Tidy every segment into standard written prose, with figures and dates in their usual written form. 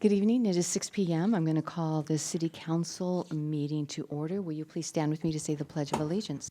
Good evening. It is 6 p.m. I'm going to call the City Council meeting to order. Will you please stand with me to say the Pledge of Allegiance?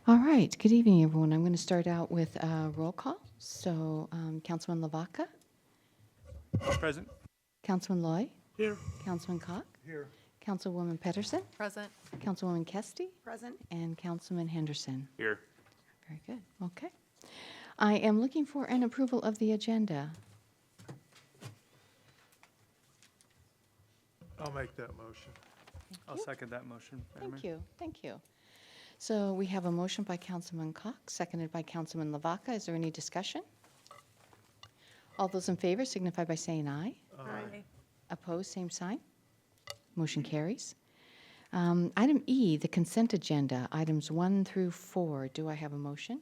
All right. Good evening, everyone. I'm going to start out with a roll call. So, Councilman Lavaca, Present. Councilman Loy, Here. Councilman Koch, Here. Councilwoman Pedersen, Present. Councilwoman Kesty, Present. and Councilman Henderson. Here. Very good. Okay. I am looking for an approval of the agenda. I'll make that motion. I'll you. second that motion. Madam Thank Mayor. you. Thank you. So we have a motion by Councilman Koch, seconded by Councilman Lavaca. Is there any discussion? All those in favor signify by saying aye. Aye. Opposed, same sign. Motion carries. Item E, the consent agenda, items 1 through 4. Do I have a motion?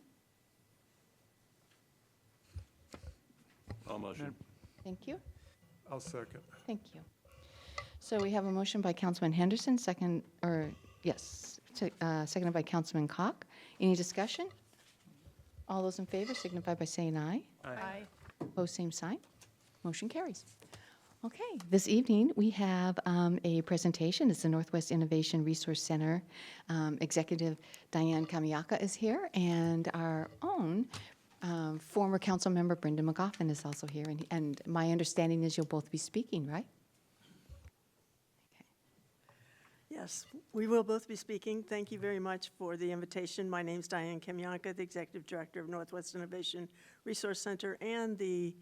I'll motion. Thank you. I'll second. Thank you. So we have a motion by Councilman Henderson, seconded by Councilman Koch. Any discussion? All those in favor signify by saying aye. Aye. Opposed, same sign. Motion carries. Okay, this evening we have a presentation. It's the Northwest Innovation Resource Center. Executive Diane Kamiaka is here, and our own former council member Brenda McGoffin is also here. And my understanding is you'll both be speaking, right? Yes, we will both be speaking. Thank you very much for the invitation. My name's Diane Kamiaka, the Executive Director of Northwest Innovation Resource Center and the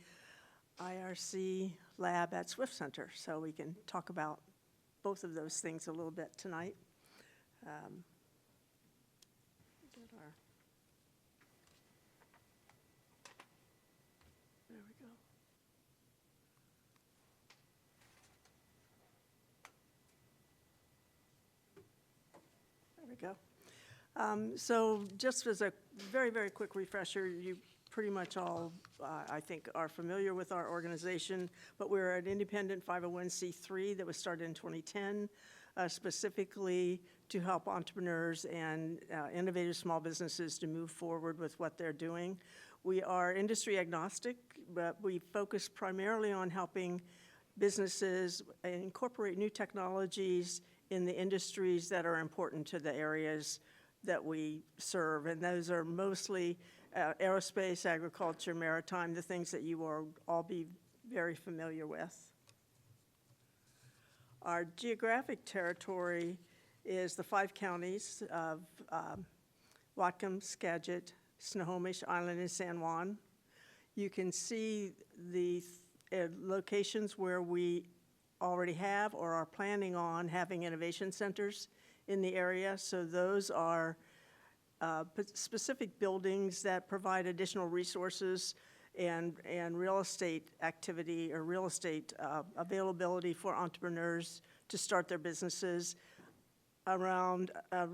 IRC lab at Swift Center. So we can talk about both of those things a little bit tonight. There we go. There we go. So just as a very, very quick refresher, you pretty much all, I think, are familiar with our organization, but we're an independent 501c3 that was started in 2010, specifically to help entrepreneurs and innovative small businesses to move forward with what they're doing. We are industry agnostic, but we focus primarily on helping businesses incorporate new technologies in the industries that are important to the areas that we serve, and those are mostly aerospace, agriculture, maritime, the things that you will all be very familiar with. Our geographic territory is the 5 counties of Whatcom, Skagit, Snohomish Island, and San Juan. You can see the locations where we already have or are planning on having innovation centers in the area. So those are specific buildings that provide additional resources and real estate activity or real estate availability for entrepreneurs to start their businesses around a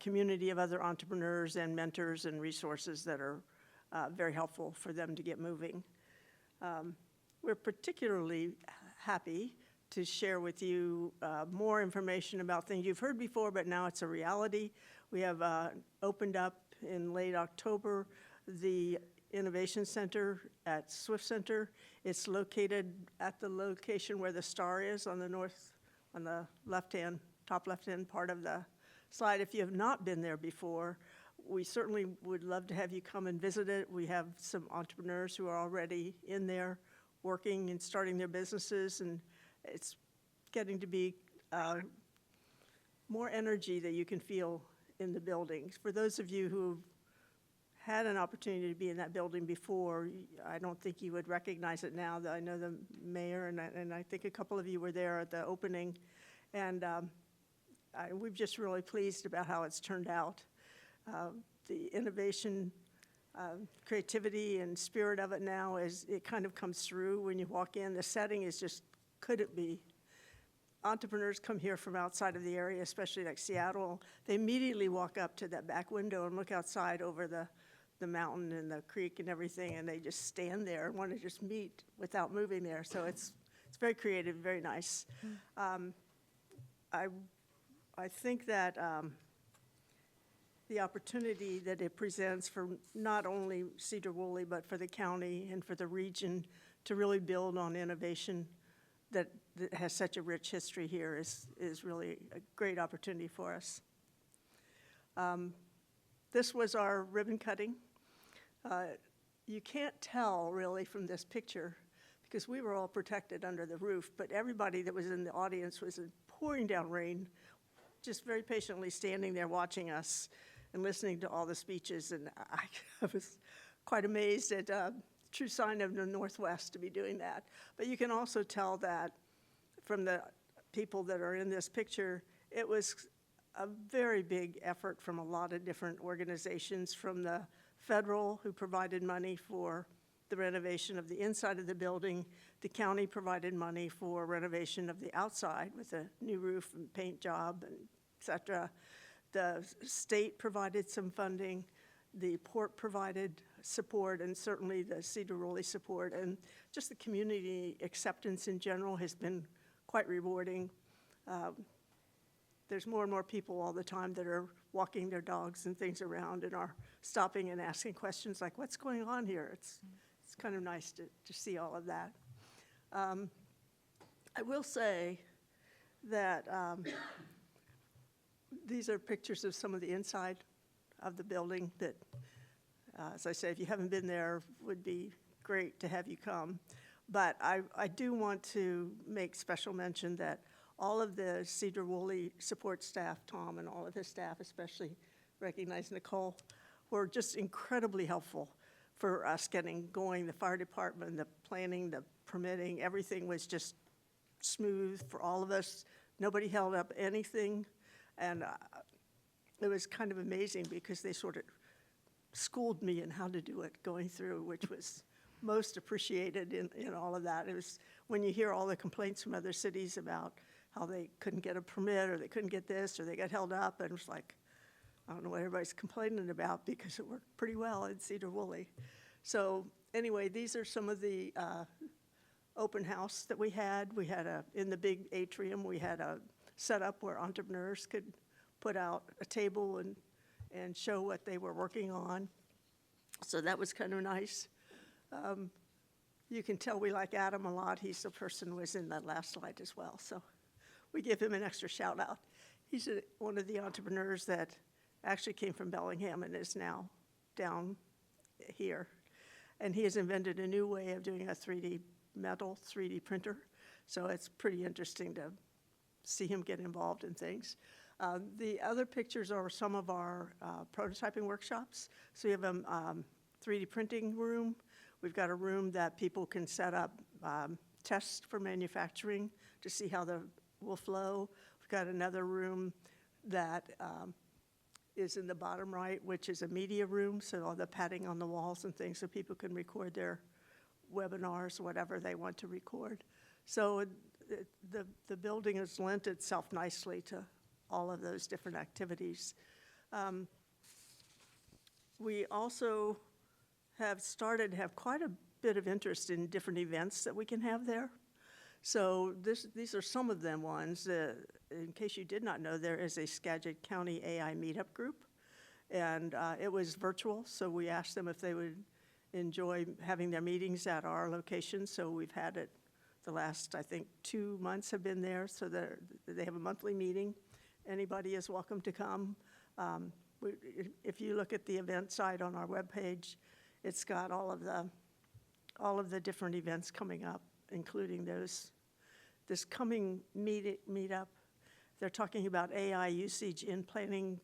community of other entrepreneurs and mentors and resources that are very helpful for them to get moving. We're particularly happy to share with you more information about things you've heard before, but now it's a reality. We have opened up in late October the Innovation Center at Swift Center. It's located at the location where the star is on the left-hand, top left-hand part of the slide. If you have not been there before, we certainly would love to have you come and visit it. We have some entrepreneurs who are already in there working and starting their businesses, and it's getting to be more energy that you can feel in the buildings. For those of you who've had an opportunity to be in that building before, I don't think you would recognize it now. I know the mayor and I think a couple of you were there at the opening, and we're just really pleased about how it's turned out. The innovation, creativity and spirit of it now, it kind of comes through when you walk in. The setting is just, couldn't be entrepreneurs come here from outside of the area, especially like Seattle, they immediately walk up to that back window and look outside over the mountain and the creek and everything, and they just stand there and want to just meet without moving there. So it's very creative, very nice. I think that the opportunity that it presents for not only Sedro-Woolley, but for the county and for the region to really build on innovation that has such a rich history here is really a great opportunity for us. This was our ribbon cutting. You can't tell really from this picture because we were all protected under the roof, but everybody that was in the audience was in pouring down rain, just very patiently standing there watching us and listening to all the speeches, and I was quite amazed at true sign of the Northwest to be doing that. But you can also tell that from the people that are in this picture, it was a very big effort from a lot of different organizations, from the federal, who provided money for the renovation of the inside of the building. The county provided money for renovation of the outside with a new roof and paint job, and et cetera. The state provided some funding. The port provided support, and certainly the Sedro-Woolley support. And just the community acceptance in general has been quite rewarding. There's more and more people all the time that are walking their dogs and things around and are stopping and asking questions like, what's going on here? It's kind of nice to see all of that. I will say that these are pictures of some of the inside of the building that, as I say, if you haven't been there, would be great to have you come. But I do want to make special mention that all of the Sedro-Woolley support staff, Tom and all of his staff, especially recognize Nicole, were just incredibly helpful for us getting going. The fire department, the planning, the permitting, everything was just smooth for all of us. Nobody held up anything. And it was kind of amazing because they sort of schooled me in how to do it going through, which was most appreciated in all of that. It was when you hear all the complaints from other cities about how they couldn't get a permit or they couldn't get this or they got held up, and it was like, I don't know what everybody's complaining about because it worked pretty well in Sedro-Woolley. So anyway, these are some of the open house that we had. We had in the big atrium, we had a setup where entrepreneurs could put out a table and show what they were working on. So that was kind of nice. You can tell we like Adam a lot. He's the person who was in that last slide as well. So we give him an extra shout out. He's one of the entrepreneurs that actually came from Bellingham and is now down here. And he has invented a new way of doing a 3D metal 3D printer. So it's pretty interesting to see him get involved in things. The other pictures are some of our prototyping workshops. So we have a 3D printing room. We've got a room that people can set up tests for manufacturing to see how the will flow. We've got another room that is in the bottom right, which is a media room, so all the padding on the walls and things so people can record their webinars, whatever they want to record. So the building has lent itself nicely to all of those different activities. We also have started to have quite a bit of interest in different events that we can have there. So these are some of them ones. In case you did not know, there is a Skagit County AI meetup group, and it was virtual, so we asked them if they would enjoy having their meetings at our location. So we've had it the last, I think, 2 months have been there, so they have a monthly meeting. Anybody is welcome to come. If you look at the event site on our webpage, it's got all of the different events coming up, including this coming meetup. They're talking about AI usage in planning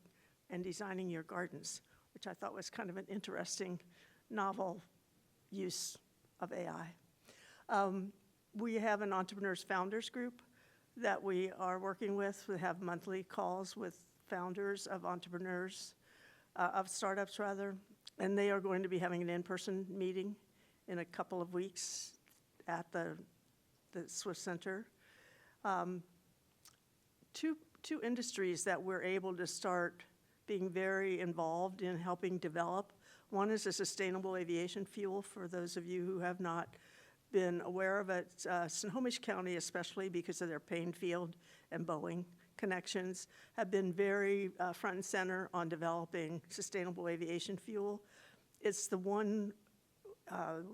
and designing your gardens, which I thought was kind of an interesting, novel use of AI. We have an Entrepreneurs Founders group that we are working with. We have monthly calls with founders of entrepreneurs, of startups rather, and they are going to be having an in-person meeting in a couple of weeks at the Swiss Center. two industries that we're able to start being very involved in helping develop. One is a sustainable aviation fuel, for those of you who have not been aware of it. Snohomish County, especially because of their Painfield and Boeing connections, have been very front and center on developing sustainable aviation fuel. It's the one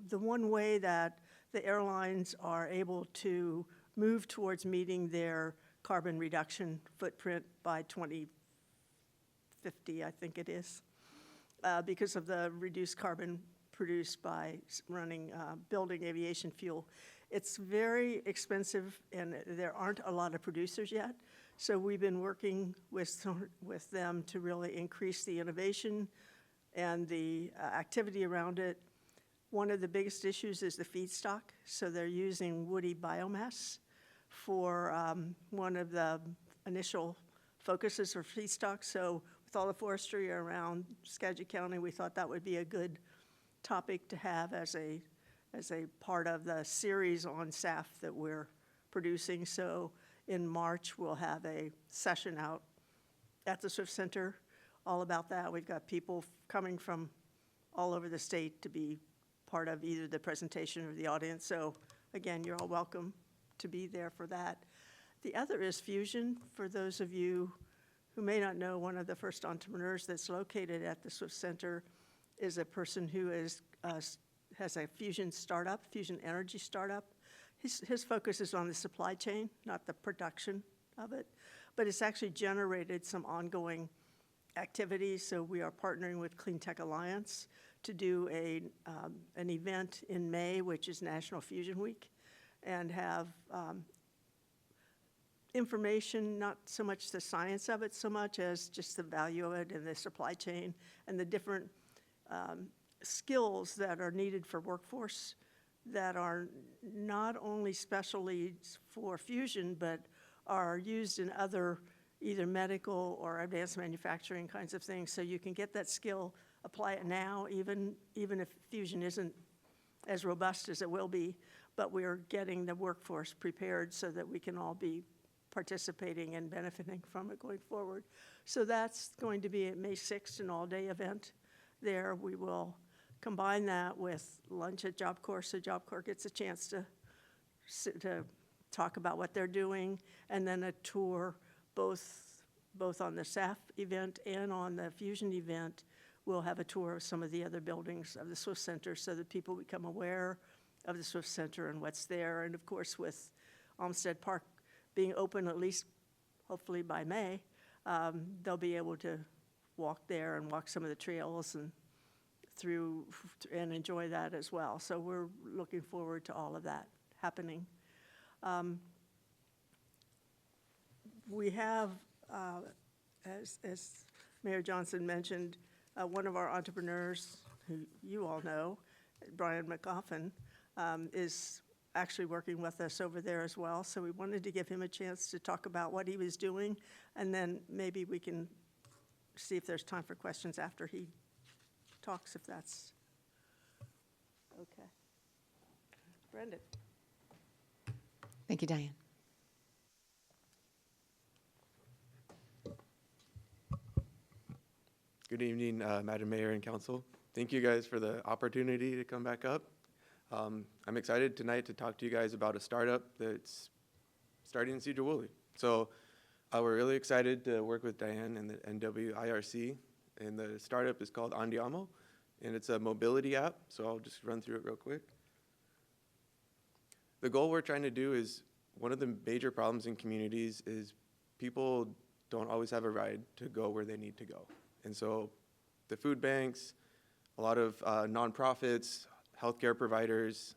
way that the airlines are able to move towards meeting their carbon reduction footprint by 2050, I think it is, because of the reduced carbon produced by building aviation fuel. It's very expensive, and there aren't a lot of producers yet. So we've been working with them to really increase the innovation and the activity around it. One of the biggest issues is the feedstock. So they're using woody biomass for one of the initial focuses for feedstock. So with all the forestry around Skagit County, we thought that would be a good topic to have as a part of the series on SAF that we're producing. So in March, we'll have a session out at the Swift Center all about that. We've got people coming from all over the state to be part of either the presentation or the audience. So again, you're all welcome to be there for that. The other is fusion. For those of you who may not know, one of the first entrepreneurs that's located at the Swift Center is a person who has a fusion startup, fusion energy startup. His focus is on the supply chain, not the production of it, but it's actually generated some ongoing activities. So we are partnering with Clean Tech Alliance to do an event in May, which is National Fusion Week, and have information, not so much the science of it so much as just the value of it and the supply chain and the different skills that are needed for workforce that are not only specially for fusion, but are used in other either medical or advanced manufacturing kinds of things. So you can get that skill, apply it now, even if fusion isn't as robust as it will be, but we're getting the workforce prepared so that we can all be participating and benefiting from it going forward. So that's going to be a May 6th, an all-day event there. We will combine that with lunch at Job Corps, so Job Corps gets a chance to talk about what they're doing, and then a tour both on the SAF event and on the Fusion event. We'll have a tour of some of the other buildings of the Swift Center so that people become aware of the Swift Center and what's there. And of course, with Olmsted Park being open at least hopefully by May, they'll be able to walk there and walk some of the trails and enjoy that as well. So we're looking forward to all of that happening. We have, as Mayor Johnson mentioned, one of our entrepreneurs, who you all know, Brian McGoffin, is actually working with us over there as well. So we wanted to give him a chance to talk about what he was doing, and then maybe we can see if there's time for questions after he talks, if that's okay. Brendan. Thank you, Diane. Good evening, Madam Mayor and Council. Thank you guys for the opportunity to come back up. I'm excited tonight to talk to you guys about a startup that's starting in Sedro-Woolley. So we're really excited to work with Diane and the NWIRC, and the startup is called Andiamo, and it's a mobility app, so I'll just run through it real quick. The goal we're trying to do is, one of the major problems in communities is people don't always have a ride to go where they need to go. And so the food banks, a lot of nonprofits, healthcare providers,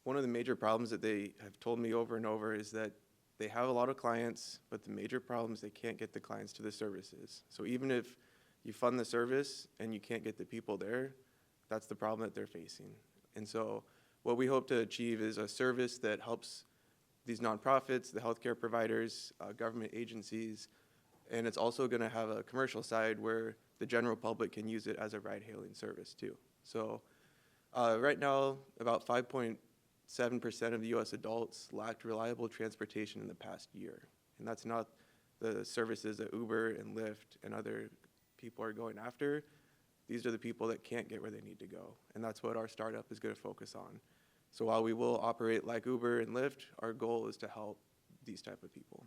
one of the major problems that they have told me over and over is that they have a lot of clients, but the major problem is they can't get the clients to the services. So even if you fund the service and you can't get the people there, that's the problem that they're facing. And so what we hope to achieve is a service that helps these nonprofits, the healthcare providers, government agencies, and it's also going to have a commercial side where the general public can use it as a ride-hailing service too. So right now, about 5.7% of the U.S. adults lacked reliable transportation in the past year. And that's not the services that Uber and Lyft and other people are going after, these are the people that can't get where they need to go. And that's what our startup is going to focus on. So while we will operate like Uber and Lyft, our goal is to help these type of people.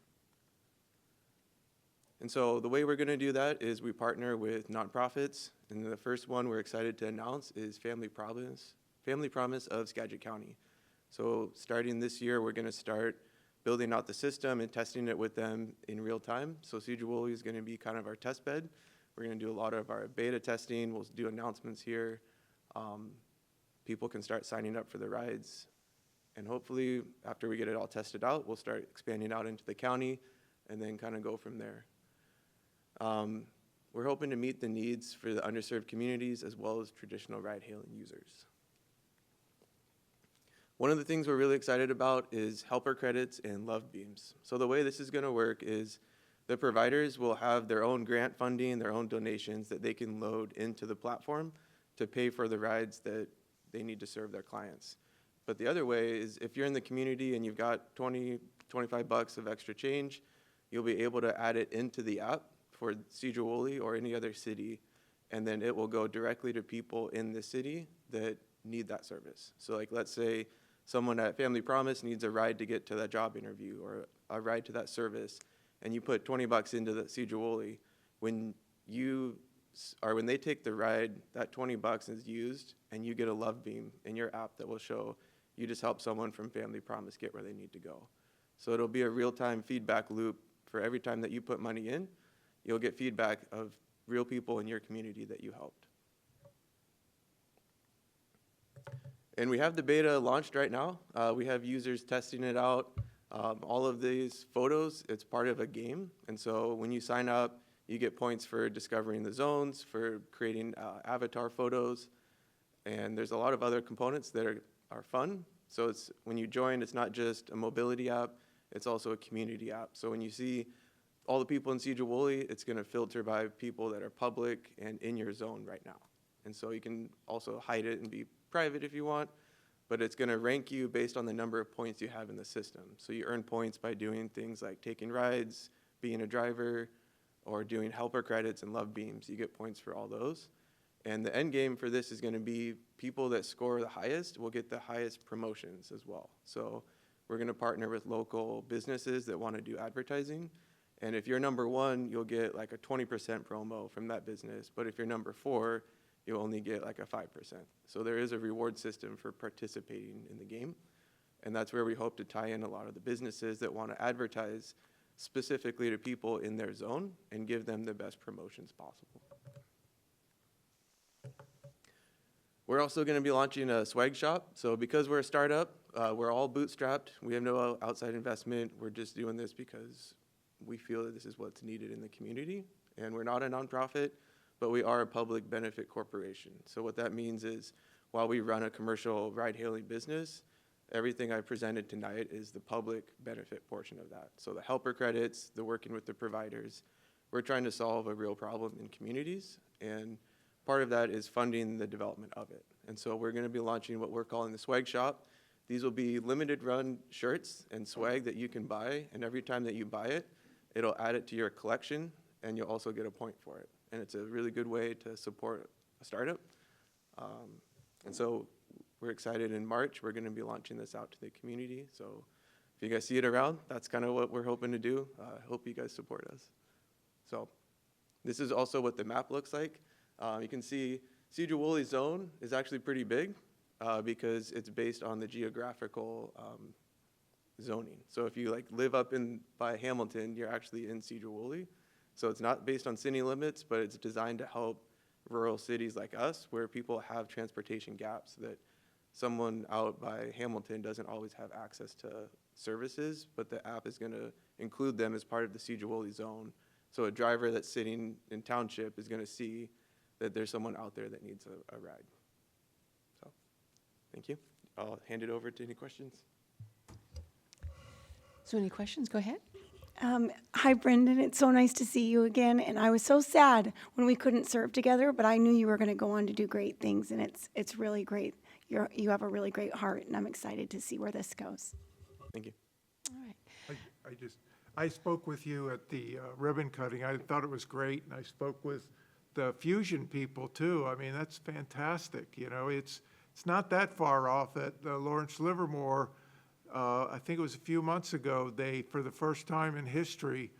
And so the way we're going to do that is we partner with nonprofits. And the first one we're excited to announce is Family Promise of Skagit County. So starting this year, we're going to start building out the system and testing it with them in real time. So Sedro-Woolley is going to be kind of our test bed. We're going to do a lot of our beta testing. We'll do announcements here. People can start signing up for the rides. And hopefully, after we get it all tested out, we'll start expanding out into the county and then kind of go from there. We're hoping to meet the needs for the underserved communities as well as traditional ride-hailing users. One of the things we're really excited about is helper credits and love beams. So the way this is going to work is the providers will have their own grant funding, their own donations that they can load into the platform to pay for the rides that they need to serve their clients. But the other way is if you're in the community and you've got 20, 25 bucks of extra change, you'll be able to add it into the app for Sedro-Woolley or any other city, and then it will go directly to people in the city that need that service. So like, let's say someone at Family Promise needs a ride to get to that job interview or a ride to that service, and you put 20 bucks into the Sedro-Woolley. When they take the ride, that 20 bucks is used, and you get a love beam in your app that will show you just helped someone from Family Promise get where they need to go. So it'll be a real-time feedback loop for every time that you put money in. You'll get feedback of real people in your community that you helped. And we have the beta launched right now. We have users testing it out. All of these photos, it's part of a game. And so when you sign up, you get points for discovering the zones, for creating avatar photos. And there's a lot of other components that are fun. So when you join, it's not just a mobility app, it's also a community app. So when you see all the people in Sedro-Woolley, it's going to filter by people that are public and in your zone right now. And so you can also hide it and be private if you want, but it's going to rank you based on the number of points you have in the system. So you earn points by doing things like taking rides, being a driver, or doing helper credits and love beams. You get points for all those. And the end game for this is going to be people that score the highest will get the highest promotions as well. So we're going to partner with local businesses that want to do advertising. And if you're number one, you'll get like a 20% promo from that business. But if you're number 4, you'll only get like a 5%. So there is a reward system for participating in the game. And that's where we hope to tie in a lot of the businesses that want to advertise specifically to people in their zone and give them the best promotions possible. We're also going to be launching a swag shop. So because we're a startup, we're all bootstrapped. We have no outside investment. We're just doing this because we feel that this is what's needed in the community. And we're not a nonprofit, but we are a public benefit corporation. So what that means is while we run a commercial ride-hailing business, everything I presented tonight is the public benefit portion of that. So the helper credits, the working with the providers, we're trying to solve a real problem in communities, and part of that is funding the development of it. And so we're going to be launching what we're calling the swag shop. These will be limited run shirts and swag that you can buy, and every time that you buy it, it'll add it to your collection, and you'll also get a point for it. And it's a really good way to support a startup. And so we're excited in March, we're going to be launching this out to the community. So if you guys see it around, that's kind of what we're hoping to do. I hope you guys support us. So this is also what the map looks like. You can see Sedro-Woolley zone is actually pretty big because it's based on the geographical zoning. So if you like live up by Hamilton, you're actually in Sedro-Woolley. So it's not based on city limits, but it's designed to help rural cities like us where people have transportation gaps that someone out by Hamilton doesn't always have access to services, but the app is going to include them as part of the Sedro-Woolley zone. So a driver that's sitting in township is going to see that there's someone out there that needs a ride. So thank you. I'll hand it over to any questions. So any questions? Go ahead. Hi, Brendan. It's so nice to see you again. And I was so sad when we couldn't serve together, but I knew you were going to go on to do great things, and it's really great. You have a really great heart, and I'm excited to see where this goes. Thank you. All right. I spoke with you at the ribbon cutting. I thought it was great, and I spoke with the Fusion people too. I mean, that's fantastic, you know, it's not that far off at Lawrence Livermore. I think it was a few months ago, they, for the first time in history,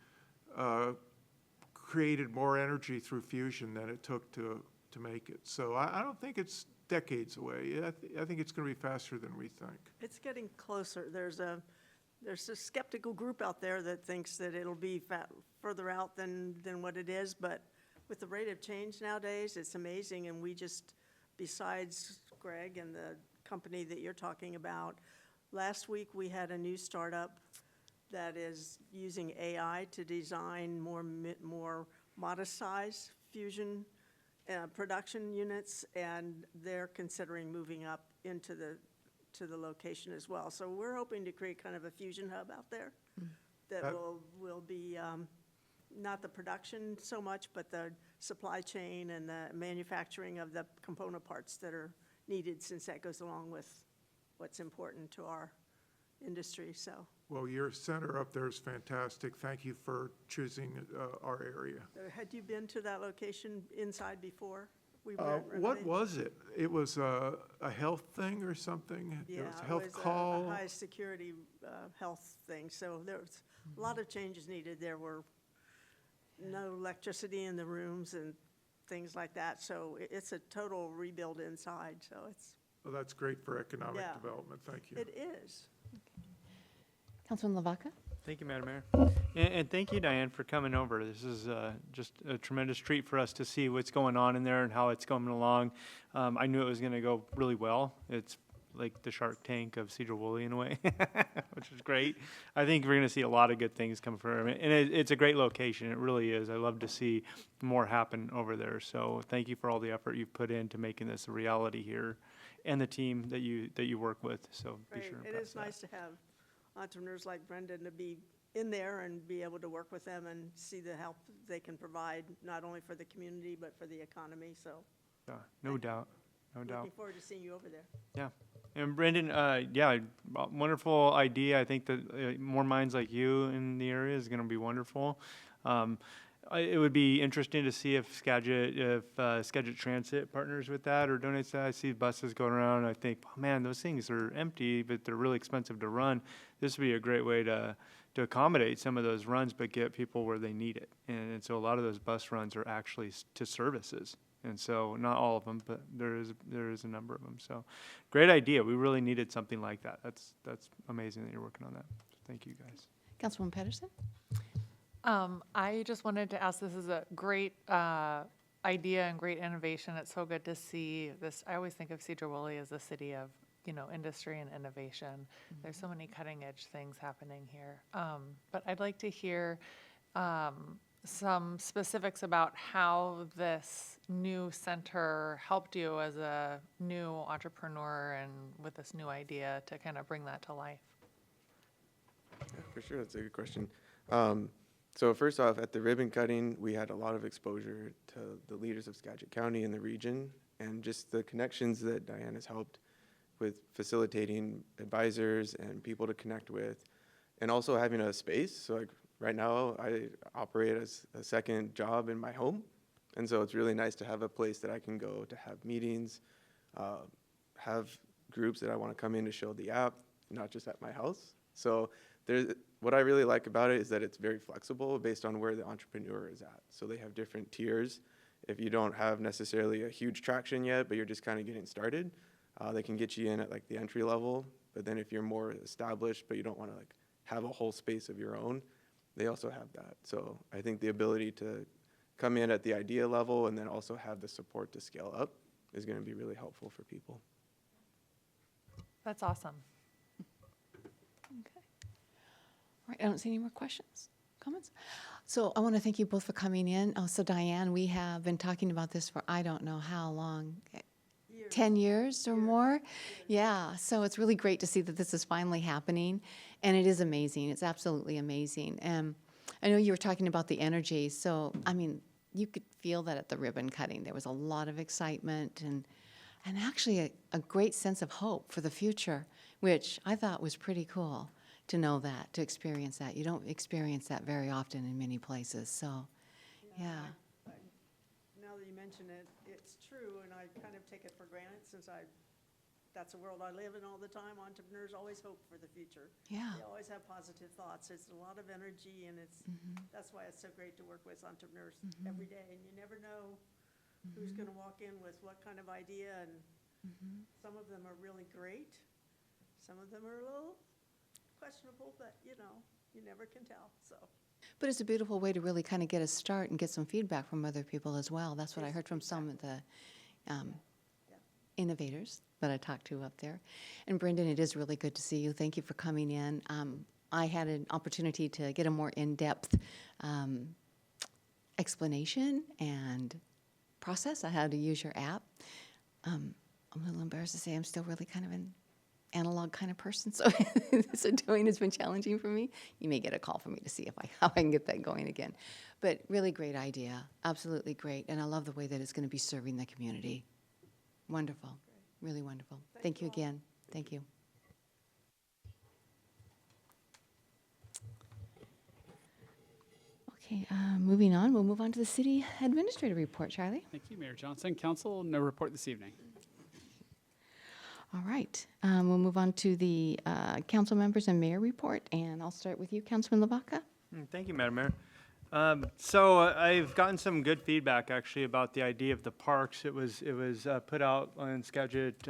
created more energy through fusion than it took to make it. So I don't think it's decades away. I think it's going to be faster than we think. It's getting closer. There's a skeptical group out there that thinks that it'll be further out than what it is, but with the rate of change nowadays, it's amazing, and we just, besides Greg and the company that you're talking about, last week we had a new startup that is using AI to design more modest size fusion production units, and they're considering moving up into the location as well. So we're hoping to create kind of a fusion hub out there that will be not the production so much, but the supply chain and the manufacturing of the component parts that are needed, since that goes along with what's important to our industry, so. Well, your center up there is fantastic. Thank you for choosing our area. Had you been to that location inside before? We were at What Renovate? was it? It was a health thing or something? Yeah, It was a health it was call? a high security health thing, so there was a lot of changes needed. There were no electricity in the rooms and things like that, so it's a total rebuild inside, so it's, Well, that's great for economic Yeah. development. Thank you. it is. Councilman Lavaca? Thank you, Madam Mayor. And thank you, Diane, for coming over. This is just a tremendous treat for us to see what's going on in there and how it's coming along. I knew it was going to go really well. It's like the Shark Tank of Sedro-Woolley in a way, which is great. I think we're going to see a lot of good things come from it. And it's a great location. It really is. I love to see more happen over there. So thank you for all the effort you've put into making this a reality here, and the team that you work with. So be Right. sure and It pass is that. nice to have entrepreneurs like Brendan to be in there and be able to work with them and see the help they can provide, not only for the community, but for the economy, so Yeah, no doubt, no doubt. looking forward to seeing you over there. Yeah, and Brendan, yeah, wonderful idea. I think that more minds like you in the area is going to be wonderful. It would be interesting to see if Skagit Transit partners with that or donates that. I see buses going around. I think, oh, man, those things are empty, but they're really expensive to run. This would be a great way to accommodate some of those runs, but get people where they need it. And so a lot of those bus runs are actually to services. And so not all of them, but there is a number of them. So great idea. We really needed something like that. That's amazing that you're working on that. Thank you, guys. Councilwoman Pedersen? I just wanted to ask, this is a great idea and great innovation. It's so good to see this. I always think of Sedro-Woolley as a city of, industry and innovation. There's so many cutting edge things happening here. But I'd like to hear some specifics about how this new center helped you as a new entrepreneur and with this new idea to kind of bring that to life. Yeah, for sure, that's a good question. So first off, at the ribbon cutting, we had a lot of exposure to the leaders of Skagit County and the region, and just the connections that Diane has helped with facilitating advisors and people to connect with, and also having a space. So like right now, I operate as a second job in my home, and so it's really nice to have a place that I can go to have meetings, have groups that I want to come in to show the app, not just at my house. So what I really like about it is that it's very flexible based on where the entrepreneur is at. So they have different tiers. If you don't have necessarily a huge traction yet, but you're just kind of getting started, they can get you in at like the entry level. But then if you're more established, but you don't want to like have a whole space of your own, they also have that. So I think the ability to come in at the idea level and then also have the support to scale up is going to be really helpful for people. That's awesome. Okay. All right, I don't see any more questions, comments. So I want to thank you both for coming in. So Diane, we have been talking about this for I don't know how long, 10 years or more? Yeah, so it's really great to see that this is finally happening, and it is amazing. It's absolutely amazing. And I know you were talking about the energy, so I mean, you could feel that at the ribbon cutting. There was a lot of excitement and actually a great sense of hope for the future, which I thought was pretty cool to know that, to experience that. You don't experience that very often in many places, so, yeah. Now that you mention it, it's true, and I kind of take it for granted since that's a world I live in all the time. Entrepreneurs always hope for the future. Yeah. They always have positive thoughts. It's a lot of energy, and that's why it's so great to work with entrepreneurs every day. And you never know who's going to walk in with what kind of idea, and some of them are really great. Some of them are a little questionable, but you never can tell, so. But it's a beautiful way to really kind of get a start and get some feedback from other people as well. That's what I heard from some of the innovators that I talked to up there. And Brendan, it is really good to see you. Thank you for coming in. I had an opportunity to get a more in-depth explanation and process on how to use your app. I'm a little embarrassed to say I'm still really kind of an analog kind of person, so so doing has been challenging for me. You may get a call from me to see how I can get that going again. But really great idea, absolutely great, and I love the way that it's going to be serving the community. Wonderful, really wonderful. Thank you again. Thank you. Okay, moving on, we'll move on to the city administrator report. Charlie? Thank you, Mayor Johnson. Council, no report this evening. All right, we'll move on to the council members and mayor report, and I'll start with you, Councilman Lavaca. Thank you, Madam Mayor. So I've gotten some good feedback actually about the idea of the parks. It was put out on Skagit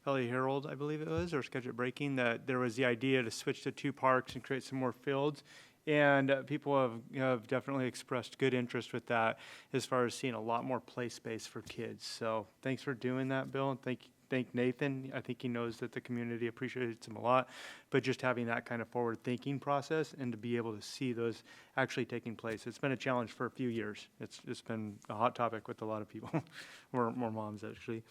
Valley Herald, I believe it was, or Skagit Breaking, that there was the idea to switch to 2 parks and create some more fields. And people have definitely expressed good interest with that as far as seeing a lot more play space for kids. So thanks for doing that, Bill, and thank Nathan. I think he knows that the community appreciates him a lot, but just having that kind of forward-thinking process and to be able to see those actually taking place. It's been a challenge for a few years. It's been a hot topic with a lot of people, more moms actually.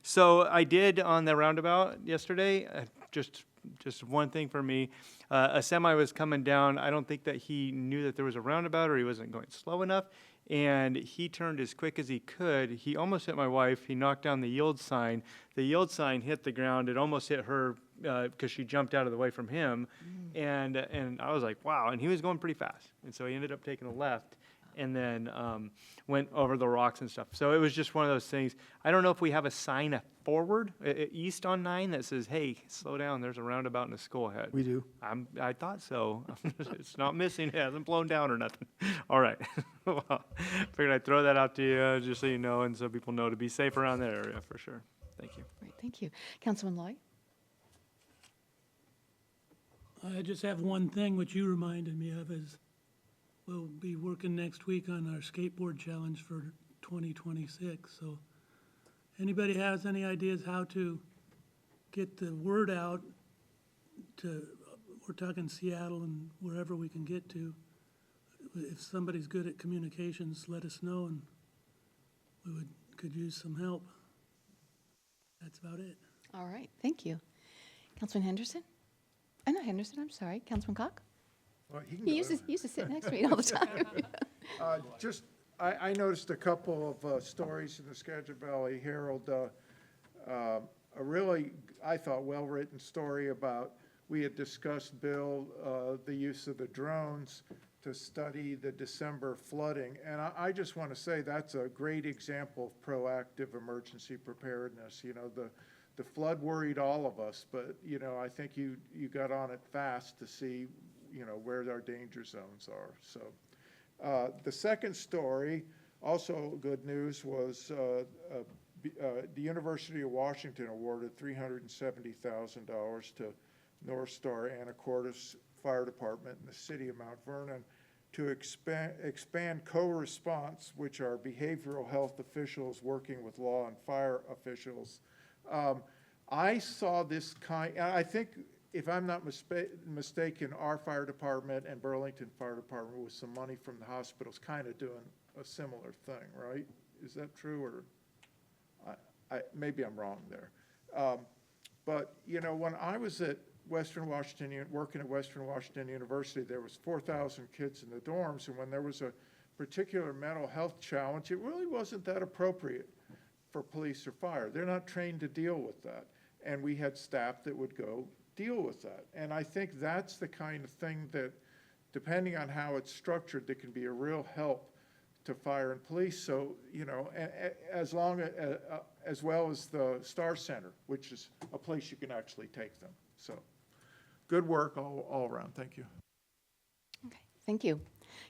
So I did on the roundabout yesterday, just one thing for me. A semi was coming down. I don't think that he knew that there was a roundabout or he wasn't going slow enough. And he turned as quick as he could. He almost hit my wife. He knocked down the yield sign. The yield sign hit the ground. It almost hit her because she jumped out of the way from him. And I was like, wow. And he was going pretty fast. And so he ended up taking a left and then went over the rocks and stuff. So it was just one of those things. I don't know if we have a sign forward, east on 9 that says, hey, slow down, there's a roundabout and a school ahead. We do. I thought so. It's not missing, it hasn't blown down or nothing. All right. Well, figured I'd throw that out to you just so you know and so people know to be safe around that area for sure. Thank you. Great, thank you. Councilman Lloyd? I just have one thing which you reminded me of is we'll be working next week on our skateboard challenge for 2026. So anybody has any ideas how to get the word out to, we're talking Seattle and wherever we can get to. If somebody's good at communications, let us know and we could use some help. That's about it. All right, thank you. Councilman Henderson? Not Henderson, I'm sorry. Councilman Cock? Well, he can He go. used to sit next to me all the time. I noticed a couple of stories in the Skagit Valley Herald, a really, I thought, well-written story about, we had discussed, Bill, the use of the drones to study the December flooding. And I just want to say that's a great example of proactive emergency preparedness. You know, the flood worried all of us, but, you know, I think you got on it fast to see, you know, where our danger zones are. So the second story, also good news, was the University of Washington awarded $370,000 to North Star Anacortes Fire Department in the city of Mount Vernon to expand co-response, which are behavioral health officials working with law and fire officials. I saw this I think, if I'm not mistaken, our fire department and Burlington Fire Department, with some money from the hospitals, kind of doing a similar thing, right? Is that true, or maybe I'm wrong there? But you know, when I was at Western Washington, working at Western Washington University, there was 4,000 kids in the dorms, and when there was a particular mental health challenge, it really wasn't that appropriate for police or fire. They're not trained to deal with that. And we had staff that would go deal with that. And I think that's the kind of thing that, depending on how it's structured, that can be a real help to fire and police. So, you know, as long as well as the Star Center, which is a place you can actually take them. So, good work all around. Thank you. Okay, thank you.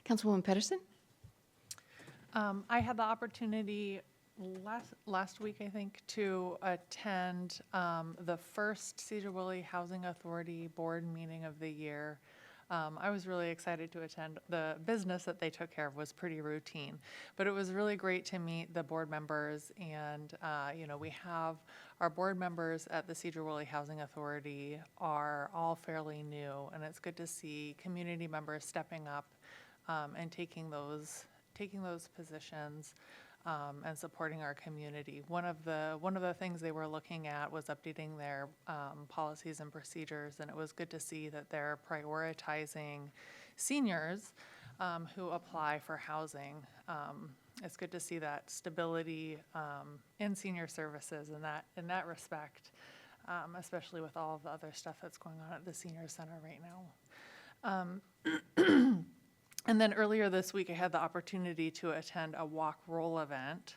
Councilwoman Pedersen? I had the opportunity last week, I think, to attend the first Sedro-Woolley Housing Authority Board meeting of the year. I was really excited to attend. The business that they took care of was pretty routine, but it was really great to meet the board members. And, you know, we have our board members at the Sedro-Woolley Housing Authority are all fairly new, and it's good to see community members stepping up and taking those positions and supporting our community. One of the things they were looking at was updating their policies and procedures, and it was good to see that they're prioritizing seniors who apply for housing. It's good to see that stability in senior services in that respect, especially with all of the other stuff that's going on at the senior center right now. And then earlier this week, I had the opportunity to attend a walk roll event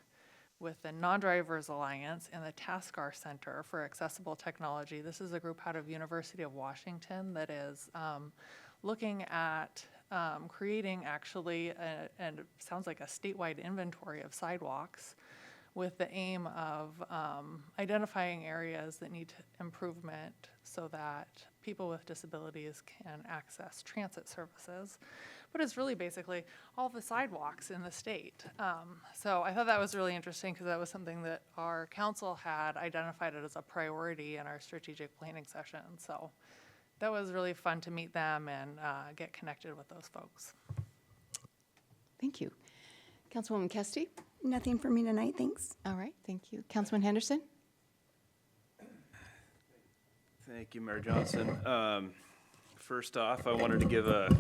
with the Non-Drivers Alliance and the Taskar Center for Accessible Technology. This is a group out of University of Washington that is looking at creating actually, and it sounds like a statewide inventory of sidewalks with the aim of identifying areas that need improvement so that people with disabilities can access transit services. But it's really basically all the sidewalks in the state. So I thought that was really interesting because that was something that our council had identified it as a priority in our strategic planning session. So that was really fun to meet them and get connected with those folks. Thank you. Councilwoman Kesty? Nothing for me tonight, thanks. All right, thank you. Councilman Henderson? Thank you, Mayor Johnson. First off, I wanted to give a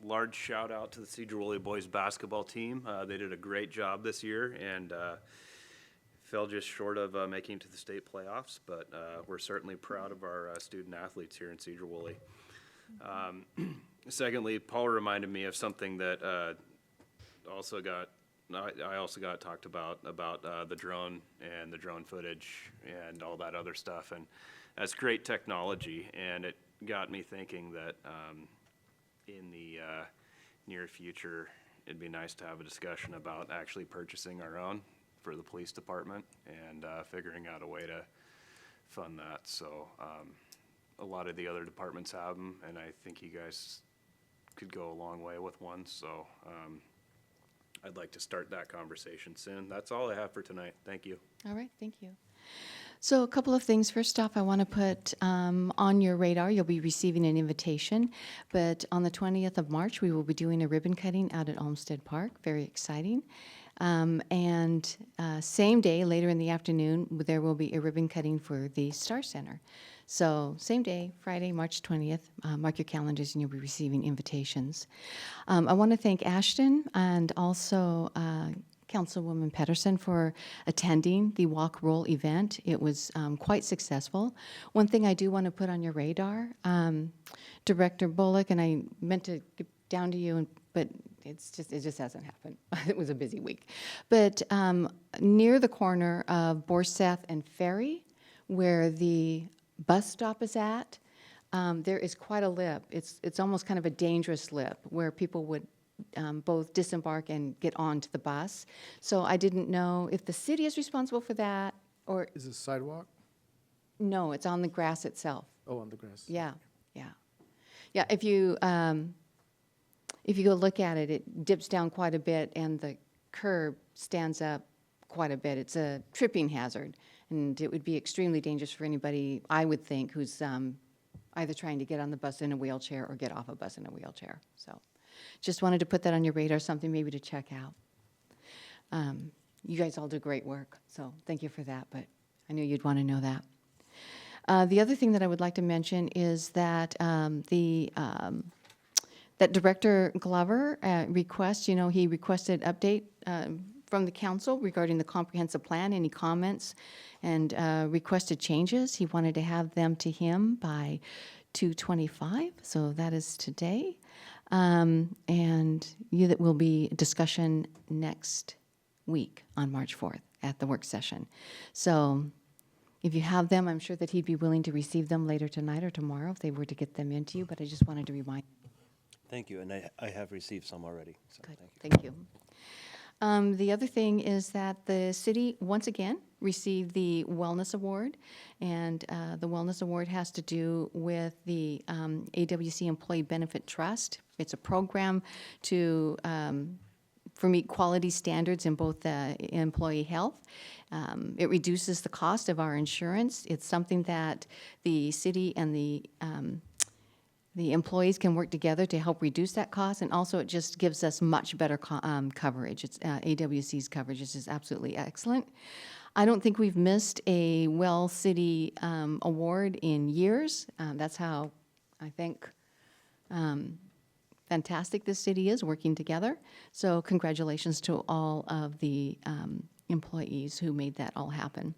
large shout out to the Sedro-Woolley boys basketball team. They did a great job this year and fell just short of making it to the state playoffs, but we're certainly proud of our student athletes here in Sedro-Woolley. Secondly, Paul reminded me of something that I also got talked about the drone and the drone footage and all that other stuff, and that's great technology, and it got me thinking that in the near future, it'd be nice to have a discussion about actually purchasing our own for the police department and figuring out a way to fund that. So a lot of the other departments have them, and I think you guys could go a long way with one. So I'd like to start that conversation soon. That's all I have for tonight. Thank you. All right, thank you. So a couple of things. First off, I want to put on your radar, you'll be receiving an invitation, but on the 20th of March, we will be doing a ribbon cutting out at Olmsted Park. Very exciting. And same day, later in the afternoon, there will be a ribbon cutting for the Star Center. So same day, Friday, March 20th, mark your calendars and you'll be receiving invitations. I want to thank Ashton and also Councilwoman Pedersen for attending the Walk Roll event. It was quite successful. One thing I do want to put on your radar, Director Bullock, and I meant to get down to you, but it just hasn't happened. It was a busy week. But near the corner of Borseth and Ferry, where the bus stop is at, there is quite a lip. It's almost kind of a dangerous lip where people would both disembark and get onto the bus. So I didn't know if the city is responsible for that or... Is it sidewalk? No, it's on the grass itself. Oh, on the grass. Yeah, yeah. Yeah, if you go look at it, it dips down quite a bit and the curb stands up quite a bit. It's a tripping hazard, and it would be extremely dangerous for anybody, I would think, who's either trying to get on the bus in a wheelchair or get off a bus in a wheelchair. So just wanted to put that on your radar, something maybe to check out. You guys all do great work, so thank you for that, but I knew you'd want to know that. The other thing that I would like to mention is that that Director Glover he requested update from the council regarding the comprehensive plan, any comments and requested changes. He wanted to have them to him by 2:25, so that is today. And that will be discussion next week on March 4th at the work session. So if you have them, I'm sure that he'd be willing to receive them later tonight or tomorrow if they were to get them into you, but I just wanted to remind. Thank you, and I have received some already, so Good, thank you. thank you. The other thing is that the city, once again, received the Wellness Award, and the Wellness Award has to do with the AWC Employee Benefit Trust. It's a program to for meet quality standards in both employee health. It reduces the cost of our insurance. It's something that the city and the employees can work together to help reduce that cost, and also it just gives us much better coverage. It's AWC's coverage is absolutely excellent. I don't think we've missed a Well City award in years. That's how I think fantastic this city is working together. So congratulations to all of the employees who made that all happen.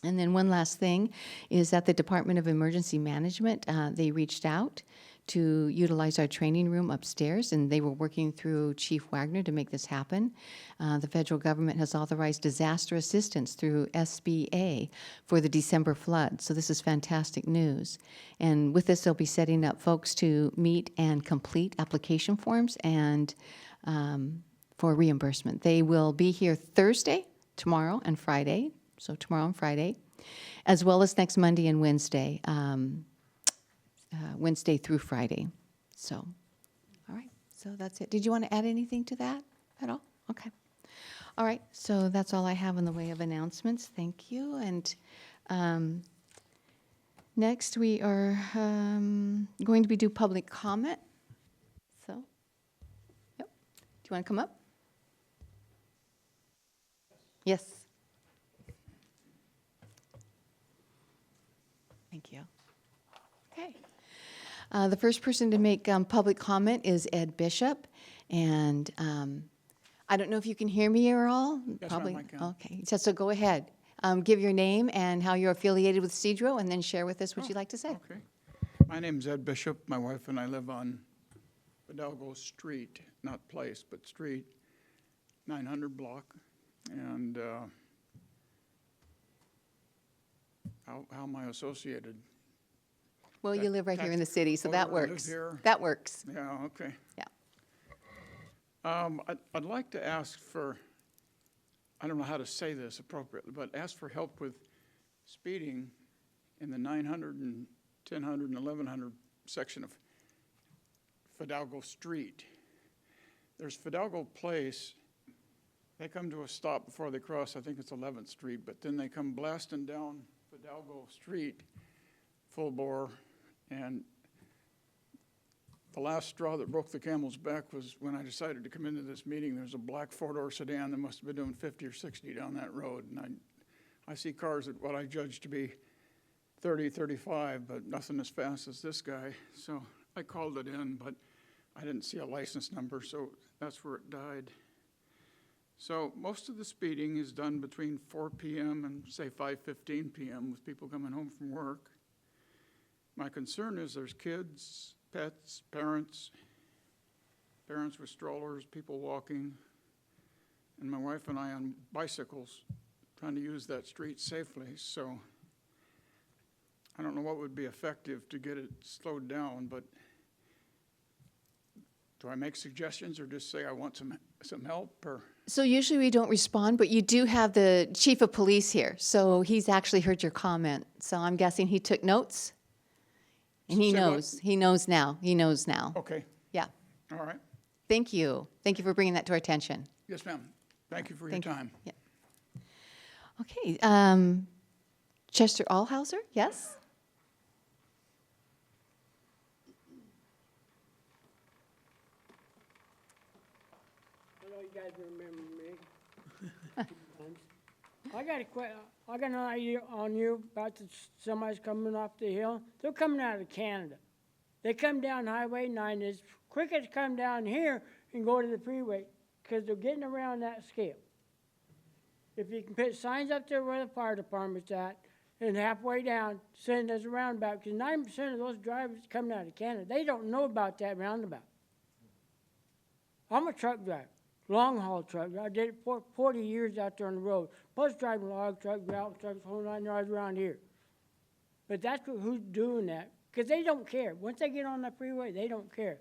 And then one last thing is that the Department of Emergency Management, they reached out to utilize our training room upstairs, and they were working through Chief Wagner to make this happen. The federal government has authorized disaster assistance through SBA for the December flood, so this is fantastic news. And with this, they'll be setting up folks to meet and complete application forms and for reimbursement. They will be here Thursday, tomorrow, and Friday, so tomorrow and Friday, as well as next Monday and Wednesday, Wednesday through Friday. So, all right, so that's it. Did you want to add anything to that at all? Okay. All right, so that's all I have in the way of announcements. Thank you. And next, we are going to do public comment. So, yep. Do you want to come up? Yes. Thank you. Okay. The first person to make public comment is Ed Bishop, and I don't know if you can hear me at all? Yes, Probably. ma'am, I can. Okay, so go ahead. Give your name and how you're affiliated with Sedro, and then share with us what you'd like to say. Okay. My name's Ed Bishop. My wife and I live on Fidalgo Street, not place, but street, 900 block. And how am I associated? Well, you live right here in the city, so Oh, that I live works. here. That works. Yeah, okay. Yeah. I'd like to ask for, I don't know how to say this appropriately, but ask for help with speeding in the 900 and 1000 and 1100 section of Fidalgo Street. There's Fidalgo Place. They come to a stop before they cross, I think it's 11th Street, but then they come blasting down Fidalgo Street, full bore, and the last straw that broke the camel's back was when I decided to come into this meeting. There's a black four-door sedan that must have been doing 50 or 60 down that road, and I see cars at what I judge to be 30, 35, but nothing as fast as this guy. So I called it in, but I didn't see a license number, so that's where it died. So most of the speeding is done between 4 p.m. and say 5:15 p.m. with people coming home from work. My concern is there's kids, pets, parents with strollers, people walking, and my wife and I on bicycles trying to use that street safely. So I don't know what would be effective to get it slowed down, but do I make suggestions or just say I want some help or? So usually we don't respond, but you do have the chief of police here, so he's actually heard your comment. So I'm guessing he took notes? And he Say what? knows. He knows now. He knows now. Okay, Yeah. all right. Thank you. Thank you for bringing that to our attention. Yes, ma'am. Thank you for your Thank you. time. Yeah. Okay. Chester Allhauser, yes? I know you guys remember me. I got an idea on you about somebody's coming off the hill. They're coming out of Canada. They come down Highway 9 as quick as come down here and go to the freeway. because they're getting around that scale. If you can put signs up there where the fire department's at, and halfway down, saying there's a roundabout, because 90% of those drivers coming out of Canada, they don't know about that roundabout. I'm a truck driver, long haul truck. I did it for 40 years out there on the road. Bus driving, log truck, gravel trucks, whole 9 yards around here. But that's who's doing that, because they don't care. Once they get on the freeway, they don't care.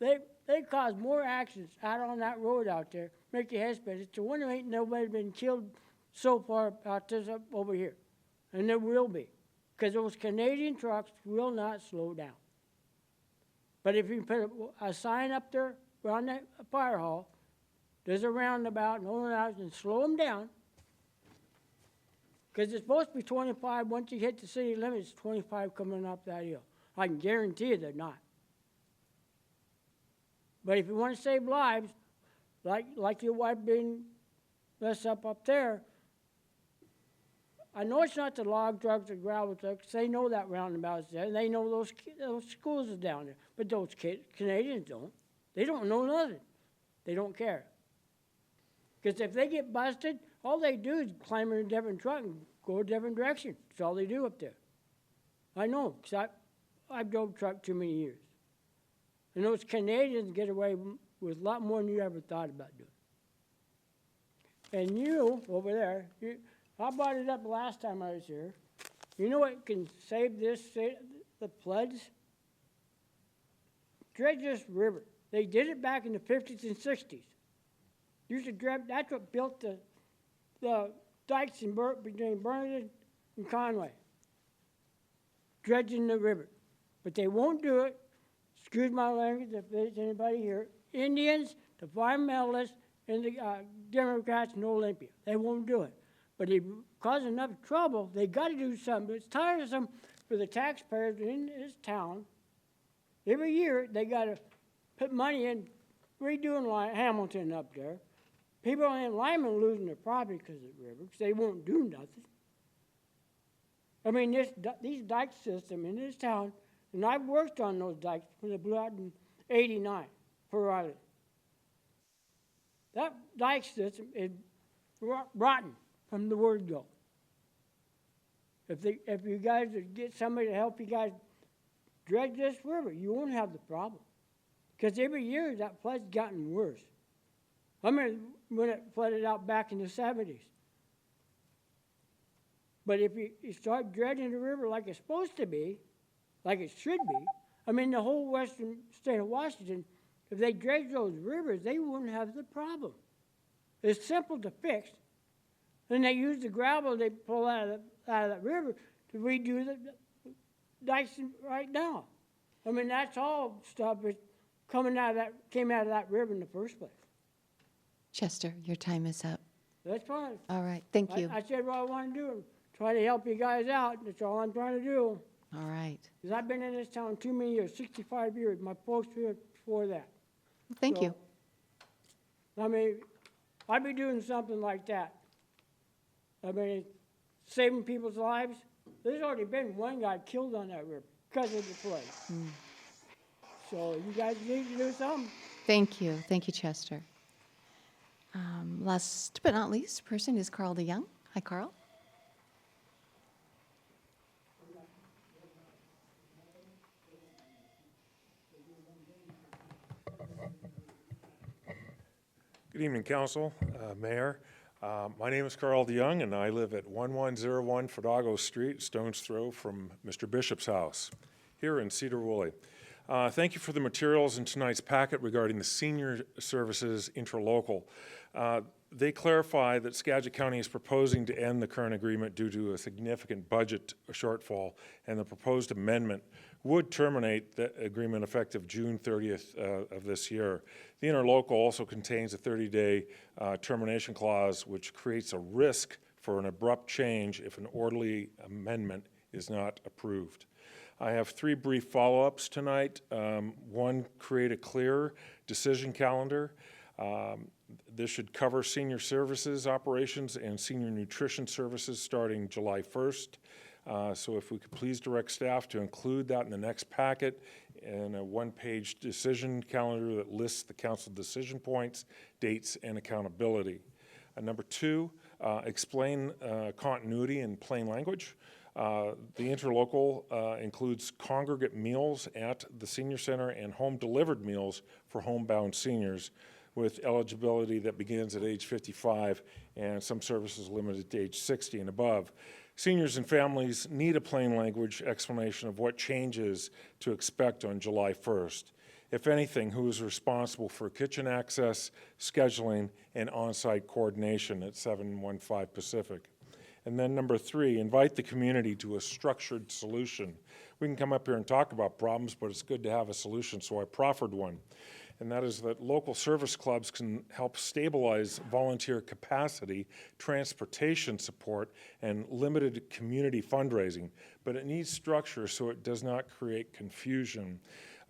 They cause more accidents out on that road out there, make your head spin. It's a wonder ain't nobody been killed so far out this up over here. And there will be, because those Canadian trucks will not slow down. But if you put a sign up there around that fire hall, there's a roundabout, and slow them down, because it's supposed to be 25. Once you hit the city limits, 25 coming up that hill. I can guarantee you they're not. But if you want to save lives, like your wife being messed up there, I know it's not the log trucks or gravel trucks. They know that roundabout is there, and they know those schools are down there. But those Canadians don't. They don't know nothing. They don't care. Because if they get busted, all they do is climb in a different truck and go a different direction. That's all they do up there. I know, because I've drove truck too many years. And those Canadians get away with a lot more than you ever thought about doing. And you, over there, I brought it up last time I was here. You know what can save the floods? Dredge this river. They did it back in the 50s and 60s. Used to dredge, that's what built the dikes between Burlington and Conway. Dredging the river. But they won't do it. Excuse my language if there's anybody here. Indians, the environmentalists, and the Democrats in Olympia. They won't do it. But they cause enough trouble, they got to do something. It's tiresome for the taxpayers in this town. Every year, they got to put money in redoing Hamilton up there. People in Lyman losing their property because of the river, because they won't do nothing. I mean, these dike system in this town, and I've worked on those dikes when they blew out in '89 for Island. That dike system is rotten from the word go. If you guys would get somebody to help you guys dredge this river, you won't have the problem. Because every year that flood's gotten worse. I remember when it flooded out back in the 70s. But if you start dredging the river like it's supposed to be, like it should be, I mean, the whole western state of Washington, if they dredge those rivers, they wouldn't have the problem. It's simple to fix. And they use the gravel they pull out of that river to redo the dikes right now. I mean, that's all stuff that came out of that river in the first place. Chester, your time is up. That's fine. All right, thank you. I said what I want to do. Try to help you guys out. That's all I'm trying to do. All right. Because I've been in this town too many years, 65 years. My folks were here before that. Thank you. I mean, I'd be doing something like that. I mean, saving people's lives. There's already been one guy killed on that river because of the flood. So you guys need to do something. Thank you. Thank you, Chester. Last but not least person is Carl DeYoung. Hi, Carl. Good evening, Council, Mayor. My name is Carl DeYoung, and I live at 1101 Fidalgo Street, stone's throw from Mr. Bishop's house, here in Sedro-Woolley. Thank you for the materials in tonight's packet regarding the senior services interlocal. They clarify that Skagit County is proposing to end the current agreement due to a significant budget shortfall, and the proposed amendment would terminate the agreement effective June 30th of this year. The interlocal also contains a 30-day termination clause, which creates a risk for an abrupt change if an orderly amendment is not approved. I have three brief follow-ups tonight. One, create a clear decision calendar. This should cover senior services operations and senior nutrition services starting July 1st. So if we could please direct staff to include that in the next packet in a one-page decision calendar that lists the council decision points, dates, and accountability. Number two, explain continuity in plain language. The interlocal includes congregate meals at the senior center and home-delivered meals for homebound seniors with eligibility that begins at age 55 and some services limited to age 60 and above. Seniors and families need a plain language explanation of what changes to expect on July 1st. If anything, who is responsible for kitchen access, scheduling, and on-site coordination at 715 Pacific. And then number three, invite the community to a structured solution. We can come up here and talk about problems, but it's good to have a solution, so I proffered one. And that is that local service clubs can help stabilize volunteer capacity, transportation support, and limited community fundraising. But it needs structure so it does not create confusion.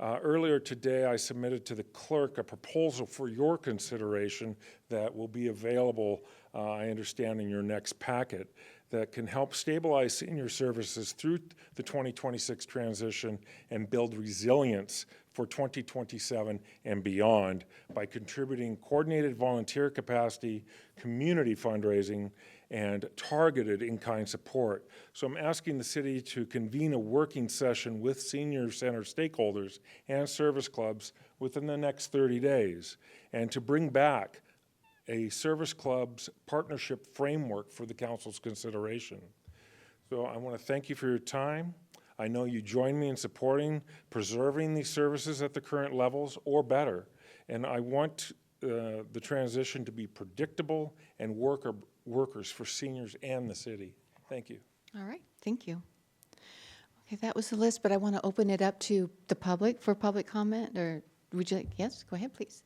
Earlier today, I submitted to the clerk a proposal for your consideration that will be available, I understand, in your next packet, that can help stabilize senior services through the 2026 transition and build resilience for 2027 and beyond by contributing coordinated volunteer capacity, community fundraising, and targeted in-kind support. So I'm asking the city to convene a working session with senior center stakeholders and service clubs within the next 30 days and to bring back a service club's partnership framework for the council's consideration. So I want to thank you for your time. I know you join me in supporting preserving these services at the current levels or better. And I want the transition to be predictable and workers for seniors and the city. Thank you. All right, thank you. Okay, that was the list, but I want to open it up to the public for public comment, or would you like, yes, go ahead, please.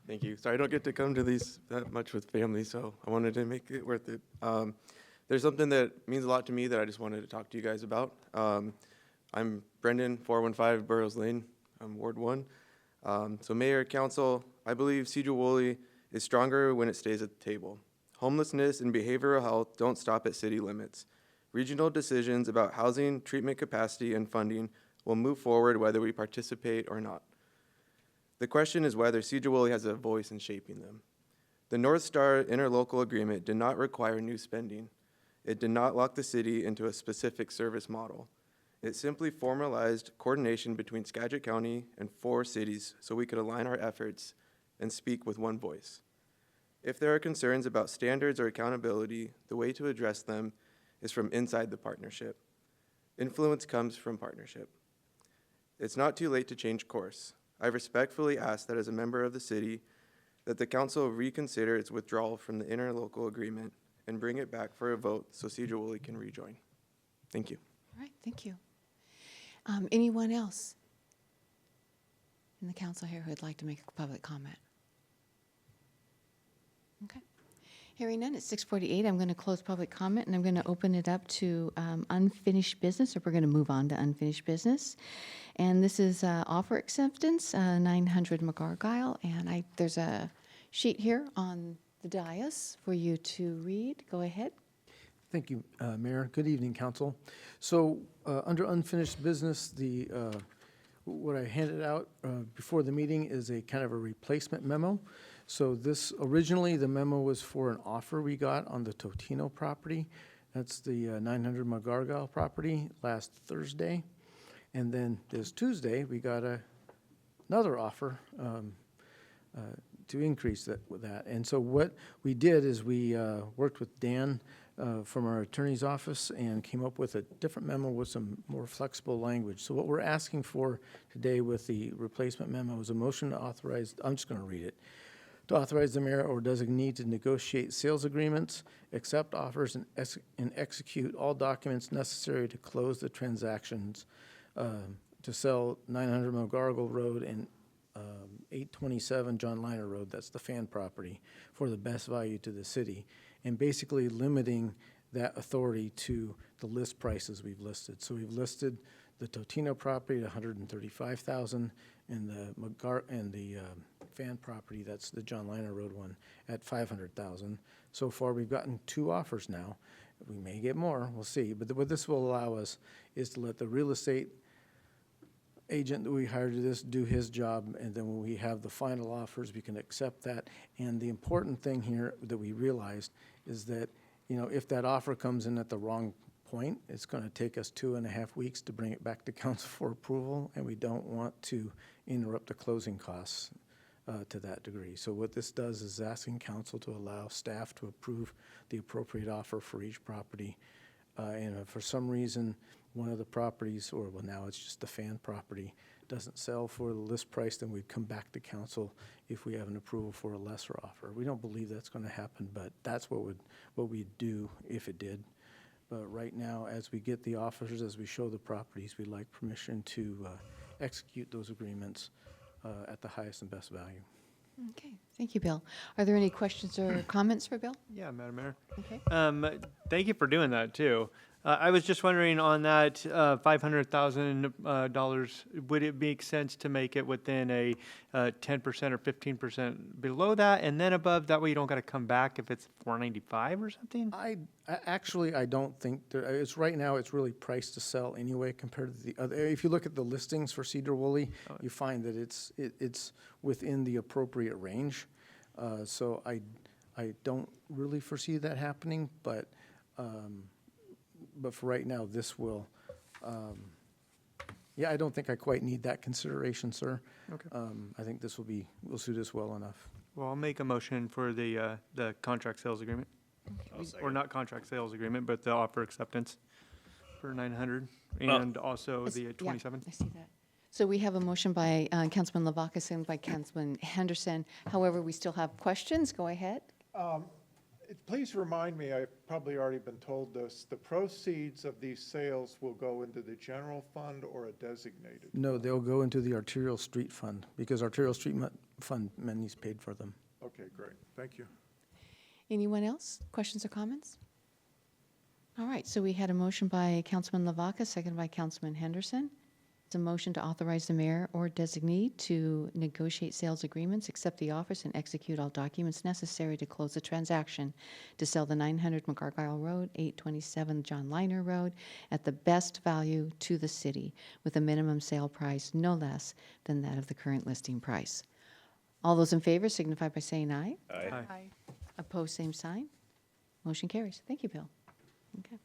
Thank you. Sorry, I don't get to come to these that much with family, so I wanted to make it worth it. There's something that means a lot to me that I just wanted to talk to you guys about. I'm Brendan, 415 Burroughs Lane. I'm Ward 1. So Mayor, Council, I believe Sedro-Woolley is stronger when it stays at the table. Homelessness and behavioral health don't stop at city limits. Regional decisions about housing, treatment capacity, and funding will move forward whether we participate or not. The question is whether Sedro-Woolley has a voice in shaping them. The North Star interlocal agreement did not require new spending. It did not lock the city into a specific service model. It simply formalized coordination between Skagit County and 4 cities so we could align our efforts and speak with one voice. If there are concerns about standards or accountability, the way to address them is from inside the partnership. Influence comes from partnership. It's not too late to change course. I respectfully ask that as a member of the city, that the council reconsider its withdrawal from the interlocal agreement and bring it back for a vote so Sedro-Woolley can rejoin. Thank you. All right, thank you. Anyone else in the council here who would like to make a public comment? Okay. Hearing none, it's 6:48. I'm going to close public comment, and I'm going to open it up to unfinished business, or we're going to move on to unfinished business. And this is offer acceptance, 900 McGargyle, and there's a sheet here on the dais for you to read. Go ahead. Thank you, Mayor. Good evening, Council. So under unfinished business, what I handed out before the meeting is a kind of a replacement memo. So this, originally, the memo was for an offer we got on the Totino property. That's the 900 McGargyle property last Thursday. And then this Tuesday, we got another offer to increase that. And so what we did is we worked with Dan from our attorney's office and came up with a different memo with some more flexible language. So what we're asking for today with the replacement memo is a motion to authorize, I'm just going to read it, to authorize the mayor or designee to negotiate sales agreements, accept offers, and execute all documents necessary to close the transactions to sell 900 McGargle Road and 827 John Liner Road, that's the fan property, for the best value to the city, and basically limiting that authority to the list prices we've listed. So we've listed the Totino property at $135,000, and the Fan property, that's the John Liner Road one, at $500,000. So far, we've gotten 2 offers now. We may get more, we'll see. But what this will allow us is to let the real estate agent that we hired to this do his job, and then when we have the final offers, we can accept that. And the important thing here that we realized is that, you know, if that offer comes in at the wrong point, it's going to take us 2.5 weeks to bring it back to council for approval, and we don't want to interrupt the closing costs to that degree. So what this does is asking council to allow staff to approve the appropriate offer for each property. And if for some reason, one of the properties, or well, now it's just the Fan property, doesn't sell for the list price, then we'd come back to council if we have an approval for a lesser offer. We don't believe that's going to happen, but that's what we'd do if it did. But right now, as we get the offers, as we show the properties, we'd like permission to execute those agreements at the highest and best value. Okay, thank you, Bill. Are there any questions or comments for Bill? Yeah, Madam Mayor. Okay. Thank you for doing that, too. I was just wondering on that $500,000, would it make sense to make it within a 10% or 15% below that and then above? That way you don't got to come back if it's 495 or something? I don't think it's right now. It's really priced to sell anyway compared to the other. If you look at the listings for Sedro-Woolley, you find that it's within the appropriate range. So I don't really foresee that happening, but for right now, this will. Yeah, I don't think I quite need that consideration, sir. Okay. I think this will suit us well enough. Well, I'll make a motion for the contract sales agreement. Or not contract sales agreement, but the offer acceptance for 900 and also the 27. Yeah, I see that. So we have a motion by Councilman Lavacas, seconded by Councilman Henderson. However, we still have questions. Go ahead. Please remind me, I've probably already been told this, the proceeds of these sales will go into the general fund or a designated? No, they'll go into the arterial street fund because arterial street fund monies paid for them. Okay, great. Thank you. Anyone else? Questions or comments? All right, so we had a motion by Councilman Lavacas, seconded by Councilman Henderson. It's a motion to authorize the mayor or designee to negotiate sales agreements, accept the offers, and execute all documents necessary to close the transaction to sell the 900 McArgyle Road, 827 John Liner Road at the best value to the city with a minimum sale price no less than that of the current listing price. All those in favor signify by saying aye. Aye. Aye. Opposed, same sign. Motion carries. Thank you, Bill. Okay.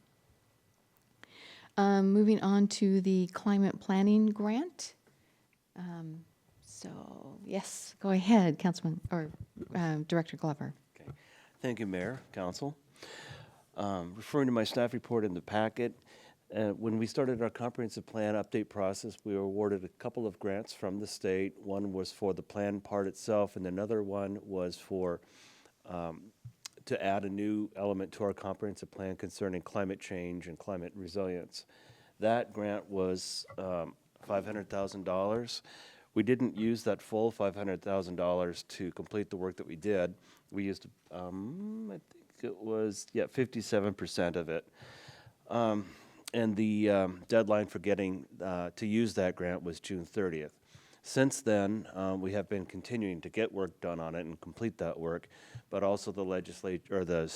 Moving on to the climate planning grant. So, yes, go ahead, Councilman, or Director Glover. Okay. Thank you, Mayor, Council. Referring to my staff report in the packet, when we started our comprehensive plan update process, we were awarded a couple of grants from the state. One was for the plan part itself, and another one was for to add a new element to our comprehensive plan concerning climate change and climate resilience. That grant was $500,000. We didn't use that full $500,000 to complete the work that we did. We used, I think it was, 57% of it. And the deadline for getting to use that grant was June 30th. Since then, we have been continuing to get work done on it and complete that work, but also the legislature, or the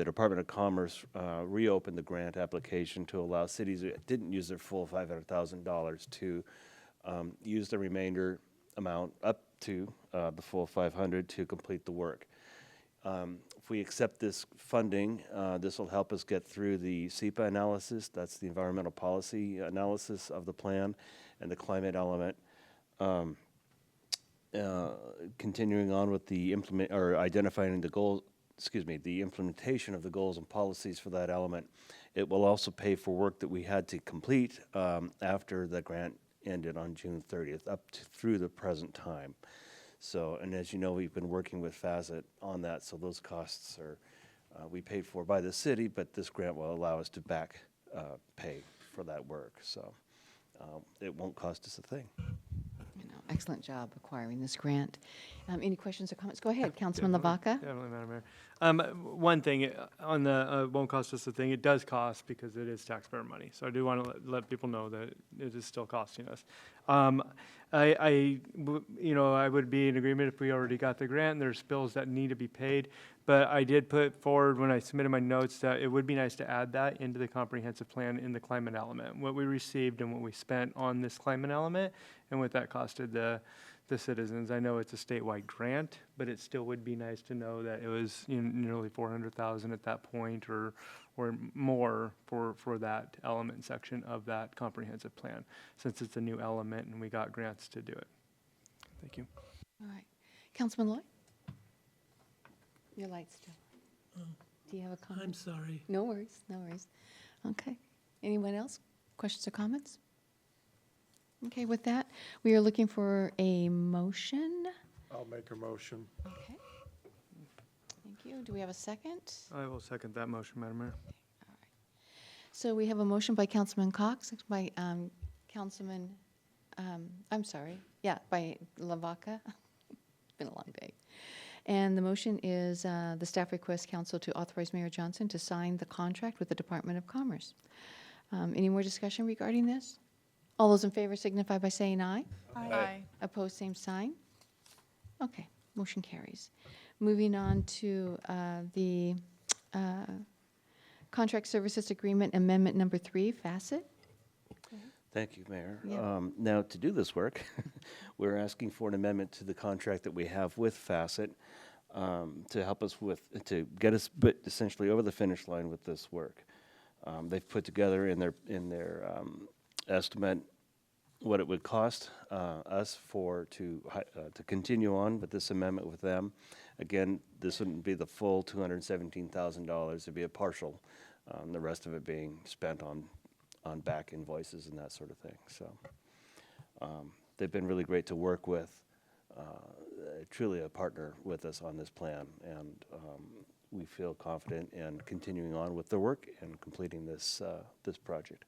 Department of Commerce reopened the grant application to allow cities that didn't use their full $500,000 to use the remainder amount up to the full $500,000 to complete the work. If we accept this funding, this will help us get through the SEPA analysis, that's the environmental policy analysis of the plan, and the climate element. Continuing on with the identifying the goal, the implementation of the goals and policies for that element. It will also pay for work that we had to complete after the grant ended on June 30th, through the present time. So, and as you know, we've been working with FAST on that, so those costs are we paid for by the city, but this grant will allow us to back pay for that work. So it won't cost us a thing. excellent job acquiring this grant. Any questions or comments? Go ahead, Councilman Lavaca. Definitely, Madam Mayor. One thing, on the, won't cost us a thing, it does cost because it is taxpayer money. So I do want to let people know that it is still costing us. I would be in agreement if we already got the grant and there's bills that need to be paid. But I did put forward when I submitted my notes that it would be nice to add that into the comprehensive plan in the climate element. What we received and what we spent on this climate element and what that costed the citizens. I know it's a statewide grant, but it still would be nice to know that it was nearly 400,000 at that point or more for that element section of that comprehensive plan, since it's a new element and we got grants to do it. Thank you. All right. Councilman Lloyd? Your light's still on. Do you have a comment? I'm sorry. No worries, no worries. Okay. Anyone else? Questions or comments? Okay, with that, we are looking for a motion. I'll make a motion. Okay. Thank you. Do we have a second? I will second that motion, Madam Mayor. So we have a motion by Councilman Cox, second by Councilman, by Lavaca. It's been a long day. And the motion is the staff requests council to authorize Mayor Johnson to sign the contract with the Department of Commerce. Any more discussion regarding this? All those in favor signify by saying aye. Aye. Opposed, same sign. Okay, motion carries. Moving on to the Contract Services Agreement Amendment Number 3, Facet. Thank you, Mayor. Yeah. Now, to do this work, we're asking for an amendment to the contract that we have with Facet to help us to get us essentially over the finish line with this work. They've put together in their estimate what it would cost us to continue on with this amendment with them. Again, this wouldn't be the full $217,000. It'd be a partial, the rest of it being spent on back invoices and that sort of thing. So they've been really great to work with, truly a partner with us on this plan, and we feel confident in continuing on with the work and completing this project.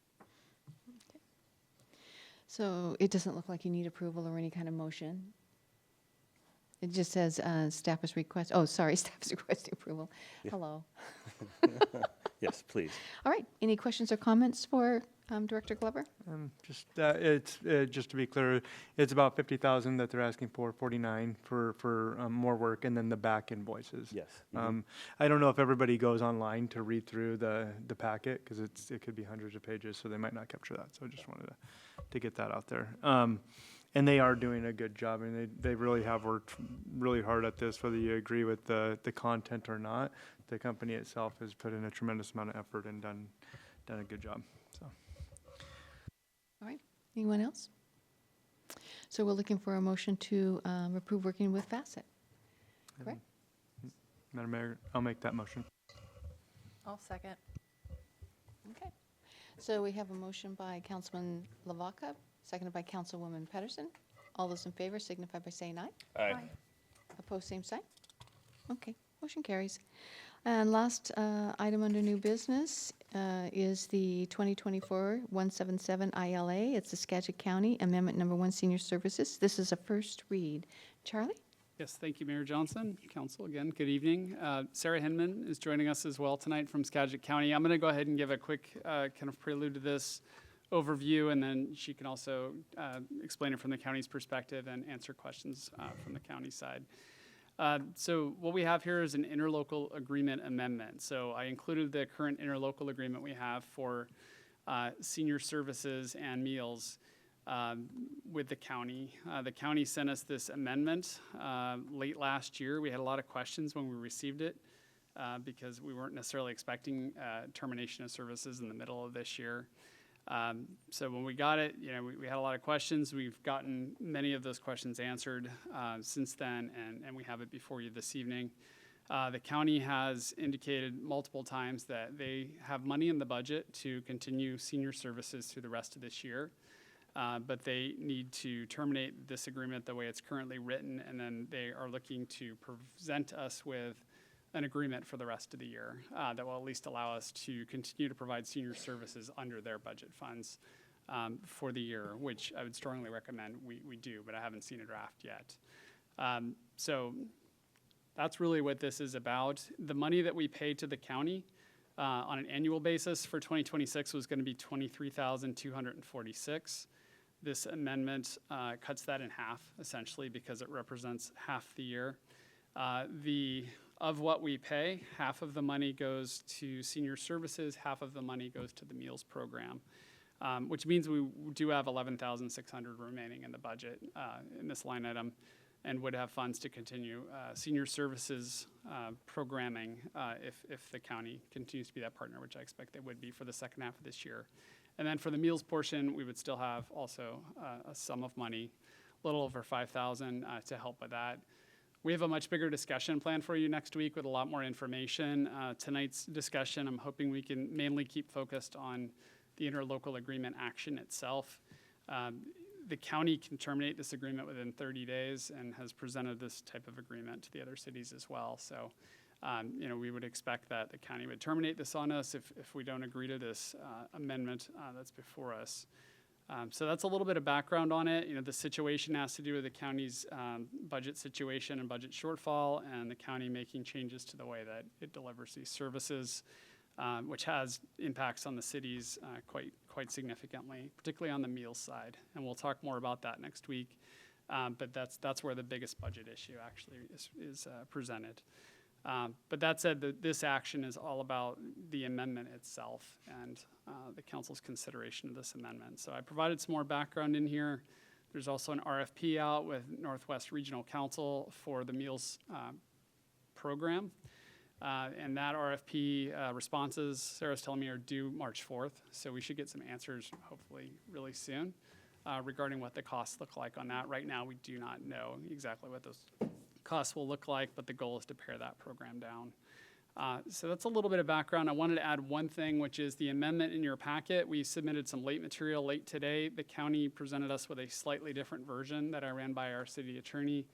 So it doesn't look like you need approval or any kind of motion. It just says staff is staff is requesting approval. Yeah. Hello. Yes, please. All right, any questions or comments for Director Glover? It's just to be clear, it's about 50,000 that they're asking for, 49 for more work, and then the back invoices. Yes. I don't know if everybody goes online to read through the packet, because it could be hundreds of pages, so they might not capture that. So I just wanted to get that out there. And they are doing a good job, and they really have worked really hard at this, whether you agree with the content or not. The company itself has put in a tremendous amount of effort and done a good job. So. All right, anyone else? So we're looking for a motion to approve working with Facet. Correct? Madam Mayor, I'll make that motion. I'll second. Okay. So we have a motion by Councilman Lavaca, seconded by Councilwoman Pedersen. All those in favor signify by saying aye. Aye. Opposed, same sign. Okay, motion carries. And last item under new business is the 2024-177 ILA. It's the Skagit County Amendment Number 1 Senior Services. This is a first read. Charlie? Yes, thank you, Mayor Johnson. Council, again, good evening. Sarah Hinman is joining us as well tonight from Skagit County. I'm going to go ahead and give a quick kind of prelude to this overview, and then she can also explain it from the county's perspective and answer questions from the county side. So what we have here is an interlocal agreement amendment. So I included the current interlocal agreement we have for senior services and meals with the county. The county sent us this amendment late last year. We had a lot of questions when we received it because we weren't necessarily expecting termination of services in the middle of this year. So when we got it, we had a lot of questions. We've gotten many of those questions answered since then, and we have it before you this evening. The county has indicated multiple times that they have money in the budget to continue senior services through the rest of this year, but they need to terminate this agreement the way it's currently written, and then they are looking to present us with an agreement for the rest of the year that will at least allow us to continue to provide senior services under their budget funds for the year, which I would strongly recommend we do, but I haven't seen a draft yet. So that's really what this is about. The money that we pay to the county on an annual basis for 2026 was going to be $23,246. This amendment cuts that in half, essentially, because it represents half the year. Of what we pay, half of the money goes to senior services, half of the money goes to the meals program, which means we do have $11,600 remaining in the budget in this line item, and would have funds to continue senior services programming if the county continues to be that partner, which I expect they would be for the second half of this year. And then for the meals portion, we would still have also a sum of money, a little over $5,000 to help with that. We have a much bigger discussion planned for you next week with a lot more information. Tonight's discussion, I'm hoping we can mainly keep focused on the interlocal agreement action itself. The county can terminate this agreement within 30 days and has presented this type of agreement to the other cities as well. So, we would expect that the county would terminate this on us if we don't agree to this amendment that's before us. So that's a little bit of background on it. The situation has to do with the county's budget situation and budget shortfall, and the county making changes to the way that it delivers these services, which has impacts on the cities quite significantly, particularly on the meals side. And we'll talk more about that next week. But that's where the biggest budget issue actually is presented. But that said, this action is all about the amendment itself and the council's consideration of this amendment. So I provided some more background in here. There's also an RFP out with Northwest Regional Council for the meals program. And that RFP responses, Sarah's telling me, are due March 4th. So we should get some answers hopefully really soon regarding what the costs look like on that. Right now, we do not know exactly what those costs will look like, but the goal is to pare that program down. So that's a little bit of background. I wanted to add one thing, which is the amendment in your packet. We submitted some late material late today. The county presented us with a slightly different version that I ran by our city attorney,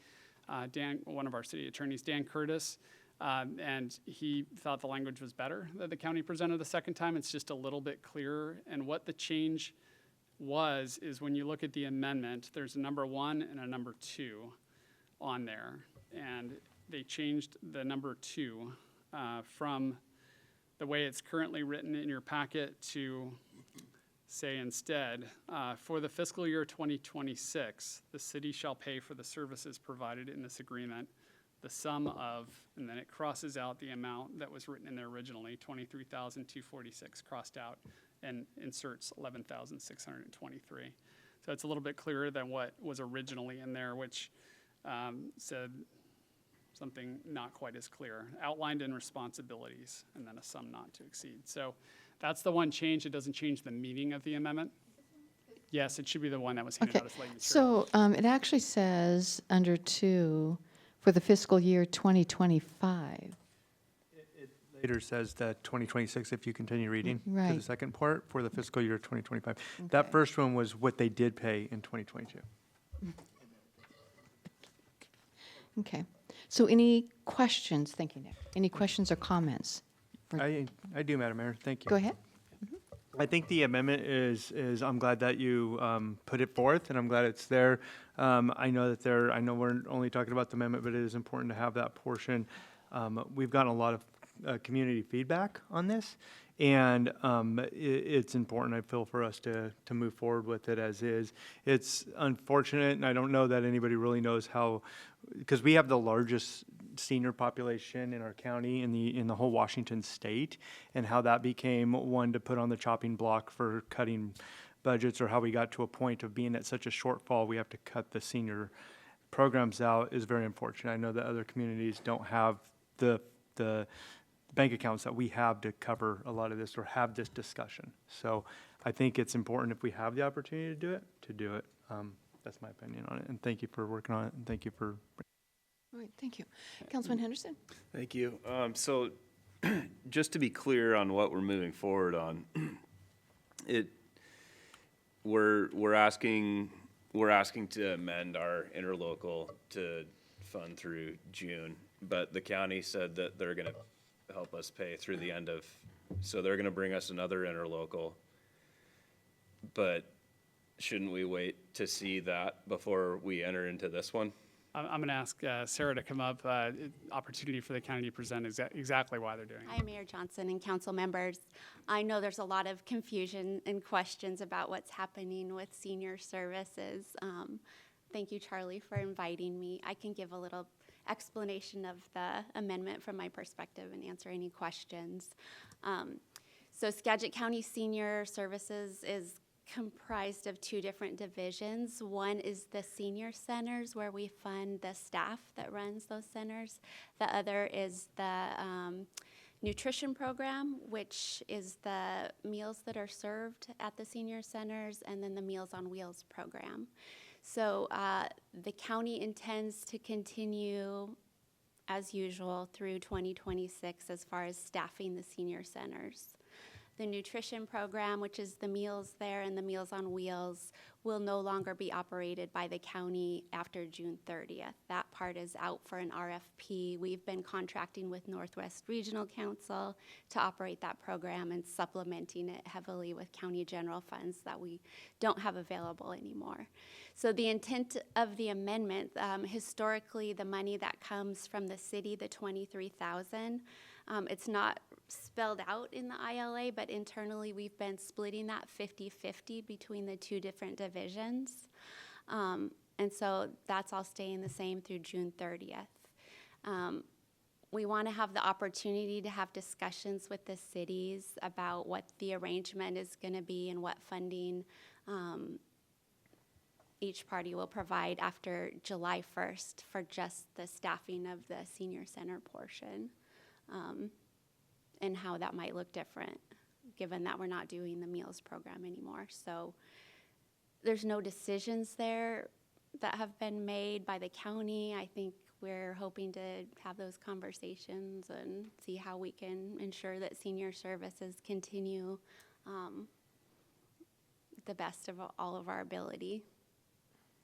one of our city attorneys, Dan Curtis. And he thought the language was better that the county presented the second time. It's just a little bit clearer. And what the change is when you look at the amendment, there's a number 1 and a number 2 on there. And they changed the number 2 from the way it's currently written in your packet to say instead, for the fiscal year 2026, the city shall pay for the services provided in this agreement, the sum of, and then it crosses out the amount that was written in there originally, $23,246 crossed out, and inserts $11,623. So it's a little bit clearer than what was originally in there, which said something not quite as clear, outlined in responsibilities, and then a sum not to exceed. So that's the one change. It doesn't change the meaning of the amendment. Yes, it should be the one that was handed out as late material. So it actually says under 2, for the fiscal year 2025. It later says that 2026, if you continue reading to Right. the second part, for the fiscal year 2025. That Okay. first one was what they did pay in 2022. Okay. So any questions, thank you, Nick. Any questions or comments? I do, Madam Mayor, thank you. Go ahead. I think the amendment is I'm glad that you put it forth, and I'm glad it's there. I know we're only talking about the amendment, but it is important to have that portion. We've gotten a lot of community feedback on this, and it's important, I feel, for us to move forward with it as is. It's unfortunate, and I don't know that anybody really knows how, because we have the largest senior population in our county, in the whole Washington state, and how that became one to put on the chopping block for cutting budgets, or how we got to a point of being at such a shortfall we have to cut the senior programs out is very unfortunate. I know that other communities don't have the bank accounts that we have to cover a lot of this or have this discussion. So I think it's important, if we have the opportunity to do it. That's my opinion on it, and thank you for working on it, and thank you for. All right, thank you. Councilman Henderson? Thank you. So just to be clear on what we're moving forward on, we're asking to amend our interlocal to fund through June, but the county said that they're going to help us pay through the end of, so they're going to bring us another interlocal. But shouldn't we wait to see that before we enter into this one? I'm going to ask Sarah to come up, opportunity for the county to present exactly why they're doing it. Hi, Mayor Johnson and council members. I know there's a lot of confusion and questions about what's happening with senior services. Thank you, Charlie, for inviting me. I can give a little explanation of the amendment from my perspective and answer any questions. So Skagit County Senior Services is comprised of two different divisions. One is the senior centers, where we fund the staff that runs those centers. The other is the nutrition program, which is the meals that are served at the senior centers, and then the Meals on Wheels program. So the county intends to continue as usual through 2026 as far as staffing the senior centers. The nutrition program, which is the meals there and the Meals on Wheels, will no longer be operated by the county after June 30th. That part is out for an RFP. We've been contracting with Northwest Regional Council to operate that program and supplementing it heavily with county general funds that we don't have available anymore. So the intent of the amendment, historically, the money that comes from the city, the $23,000, it's not spelled out in the ILA, but internally we've been splitting that 50-50 between the two different divisions. And so that's all staying the same through June 30th. We want to have the opportunity to have discussions with the cities about what the arrangement is going to be and what funding each party will provide after July 1st for just the staffing of the senior center portion. And how that might look different, given that we're not doing the meals program anymore. So there's no decisions there that have been made by the county. I think we're hoping to have those conversations and see how we can ensure that senior services continue the best of all of our ability,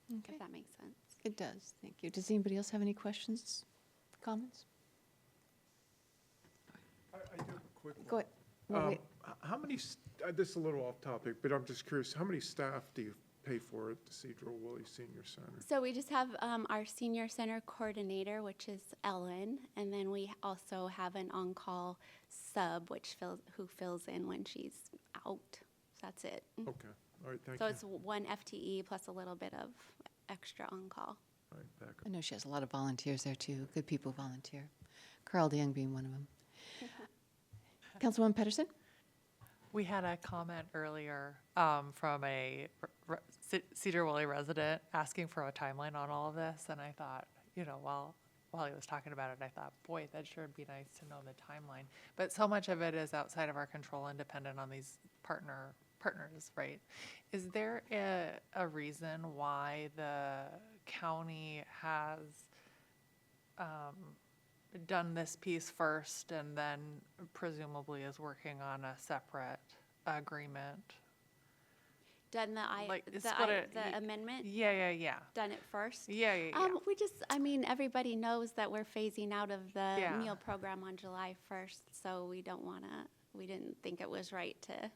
Okay. if that makes sense. It does, thank you. Does anybody else have any questions, comments? I do have a quick one. Go ahead. Well, wait. How many, this is a little off topic, but I'm just curious, how many staff do you pay for at the Sedro-Woolley Senior Center? So we just have our senior center coordinator, which is Ellen, and then we also have an on-call sub, who fills in when she's out. So that's it. Okay, all right, thank So you. it's one FTE plus a little bit of extra on-call. All right, back I know she has a lot of volunteers there too. Good people volunteer. Carl DeYoung being one of them. Councilwoman Pedersen? We had a comment earlier from a Sedro-Woolley resident asking for a timeline on all of this, and I thought, while he was talking about it, I thought, boy, that sure would be nice to know the timeline. But so much of it is outside of our control and dependent on these partners, right? Is there a reason why the county has done this piece first and then presumably is working on a separate agreement? Done the amendment? Yeah. Done it first? Yeah. Everybody knows that we're phasing out of the Yeah. meal program on July 1st, so we didn't think it was right to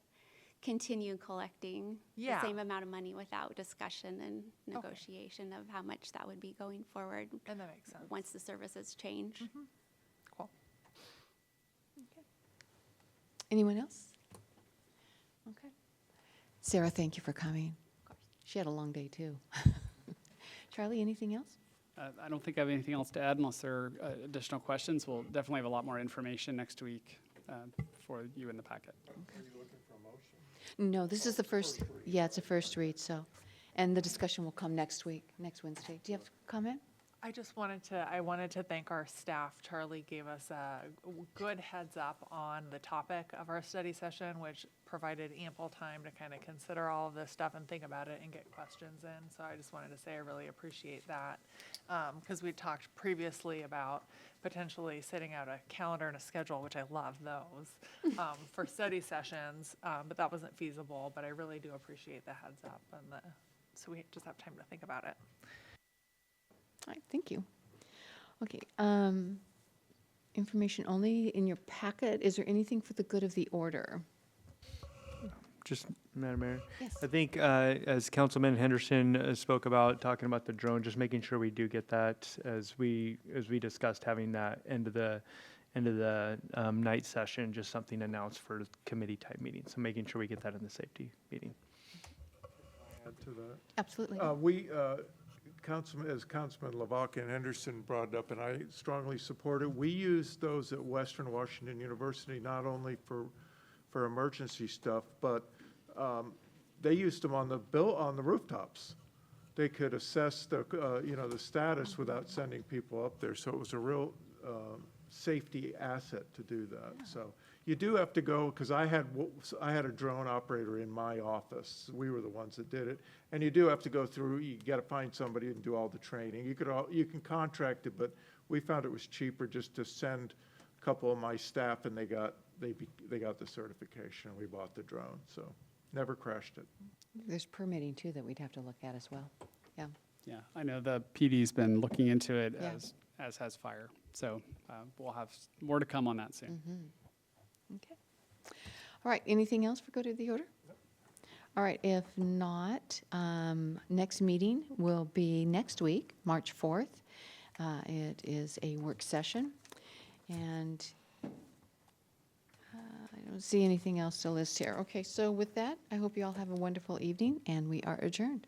continue collecting Yeah. the same amount of money without discussion and negotiation of how much that would be going forward. And that makes sense. Once the services change. Cool. Anyone else? Okay. Sarah, thank you for coming. Of course. She had a long day too. Charlie, anything else? I don't think I have anything else to add unless there are additional questions. We'll definitely have a lot more information next week for you in the packet. No, this is the first, it's a first read, so, and the discussion will come next week, next Wednesday. Do you have a comment? I wanted to thank our staff. Charlie gave us a good heads up on the topic of our study session, which provided ample time to kind of consider all of this stuff and think about it and get questions in. So I just wanted to say I really appreciate that. Because we talked previously about potentially setting out a calendar and a schedule, which I love those, for study sessions, but that wasn't feasible. But I really do appreciate the heads up so we just have time to think about it. All right, thank you. Okay, information only in your packet. Is there anything for the good of the order? just, Madam Mayor. Yes. I think as Councilman Henderson spoke about, talking about the drone, just making sure we do get that as we discussed having that end of the night session, just something announced for committee type meeting. So making sure we get that in the safety meeting. Add to that. Absolutely. As Councilman LaVaca and Henderson brought up, and I strongly support it, we use those at Western Washington University not only for emergency stuff, but they used them on the rooftops. They could assess the the status without sending people up there. So it was a real safety asset to do that. Yeah. So you do have to go, because I had a drone operator in my office. We were the ones that did it. And you do have to go through, you got to find somebody and do all the training. You can contract it, but we found it was cheaper just to send a couple of my staff, and they got the certification, and we bought the drone. So never crashed it. There's permitting too that we'd have to look at as well. Yeah. Yeah, I know the PD's been looking into it Yeah. as has fire. So we'll have more to come on that soon. Okay. All right, anything else for go to the order? All right, if not, next meeting will be next week, March 4th. It is a work session, and I don't see anything else to list here. Okay, so with that, I hope you all have a wonderful evening, and we are adjourned.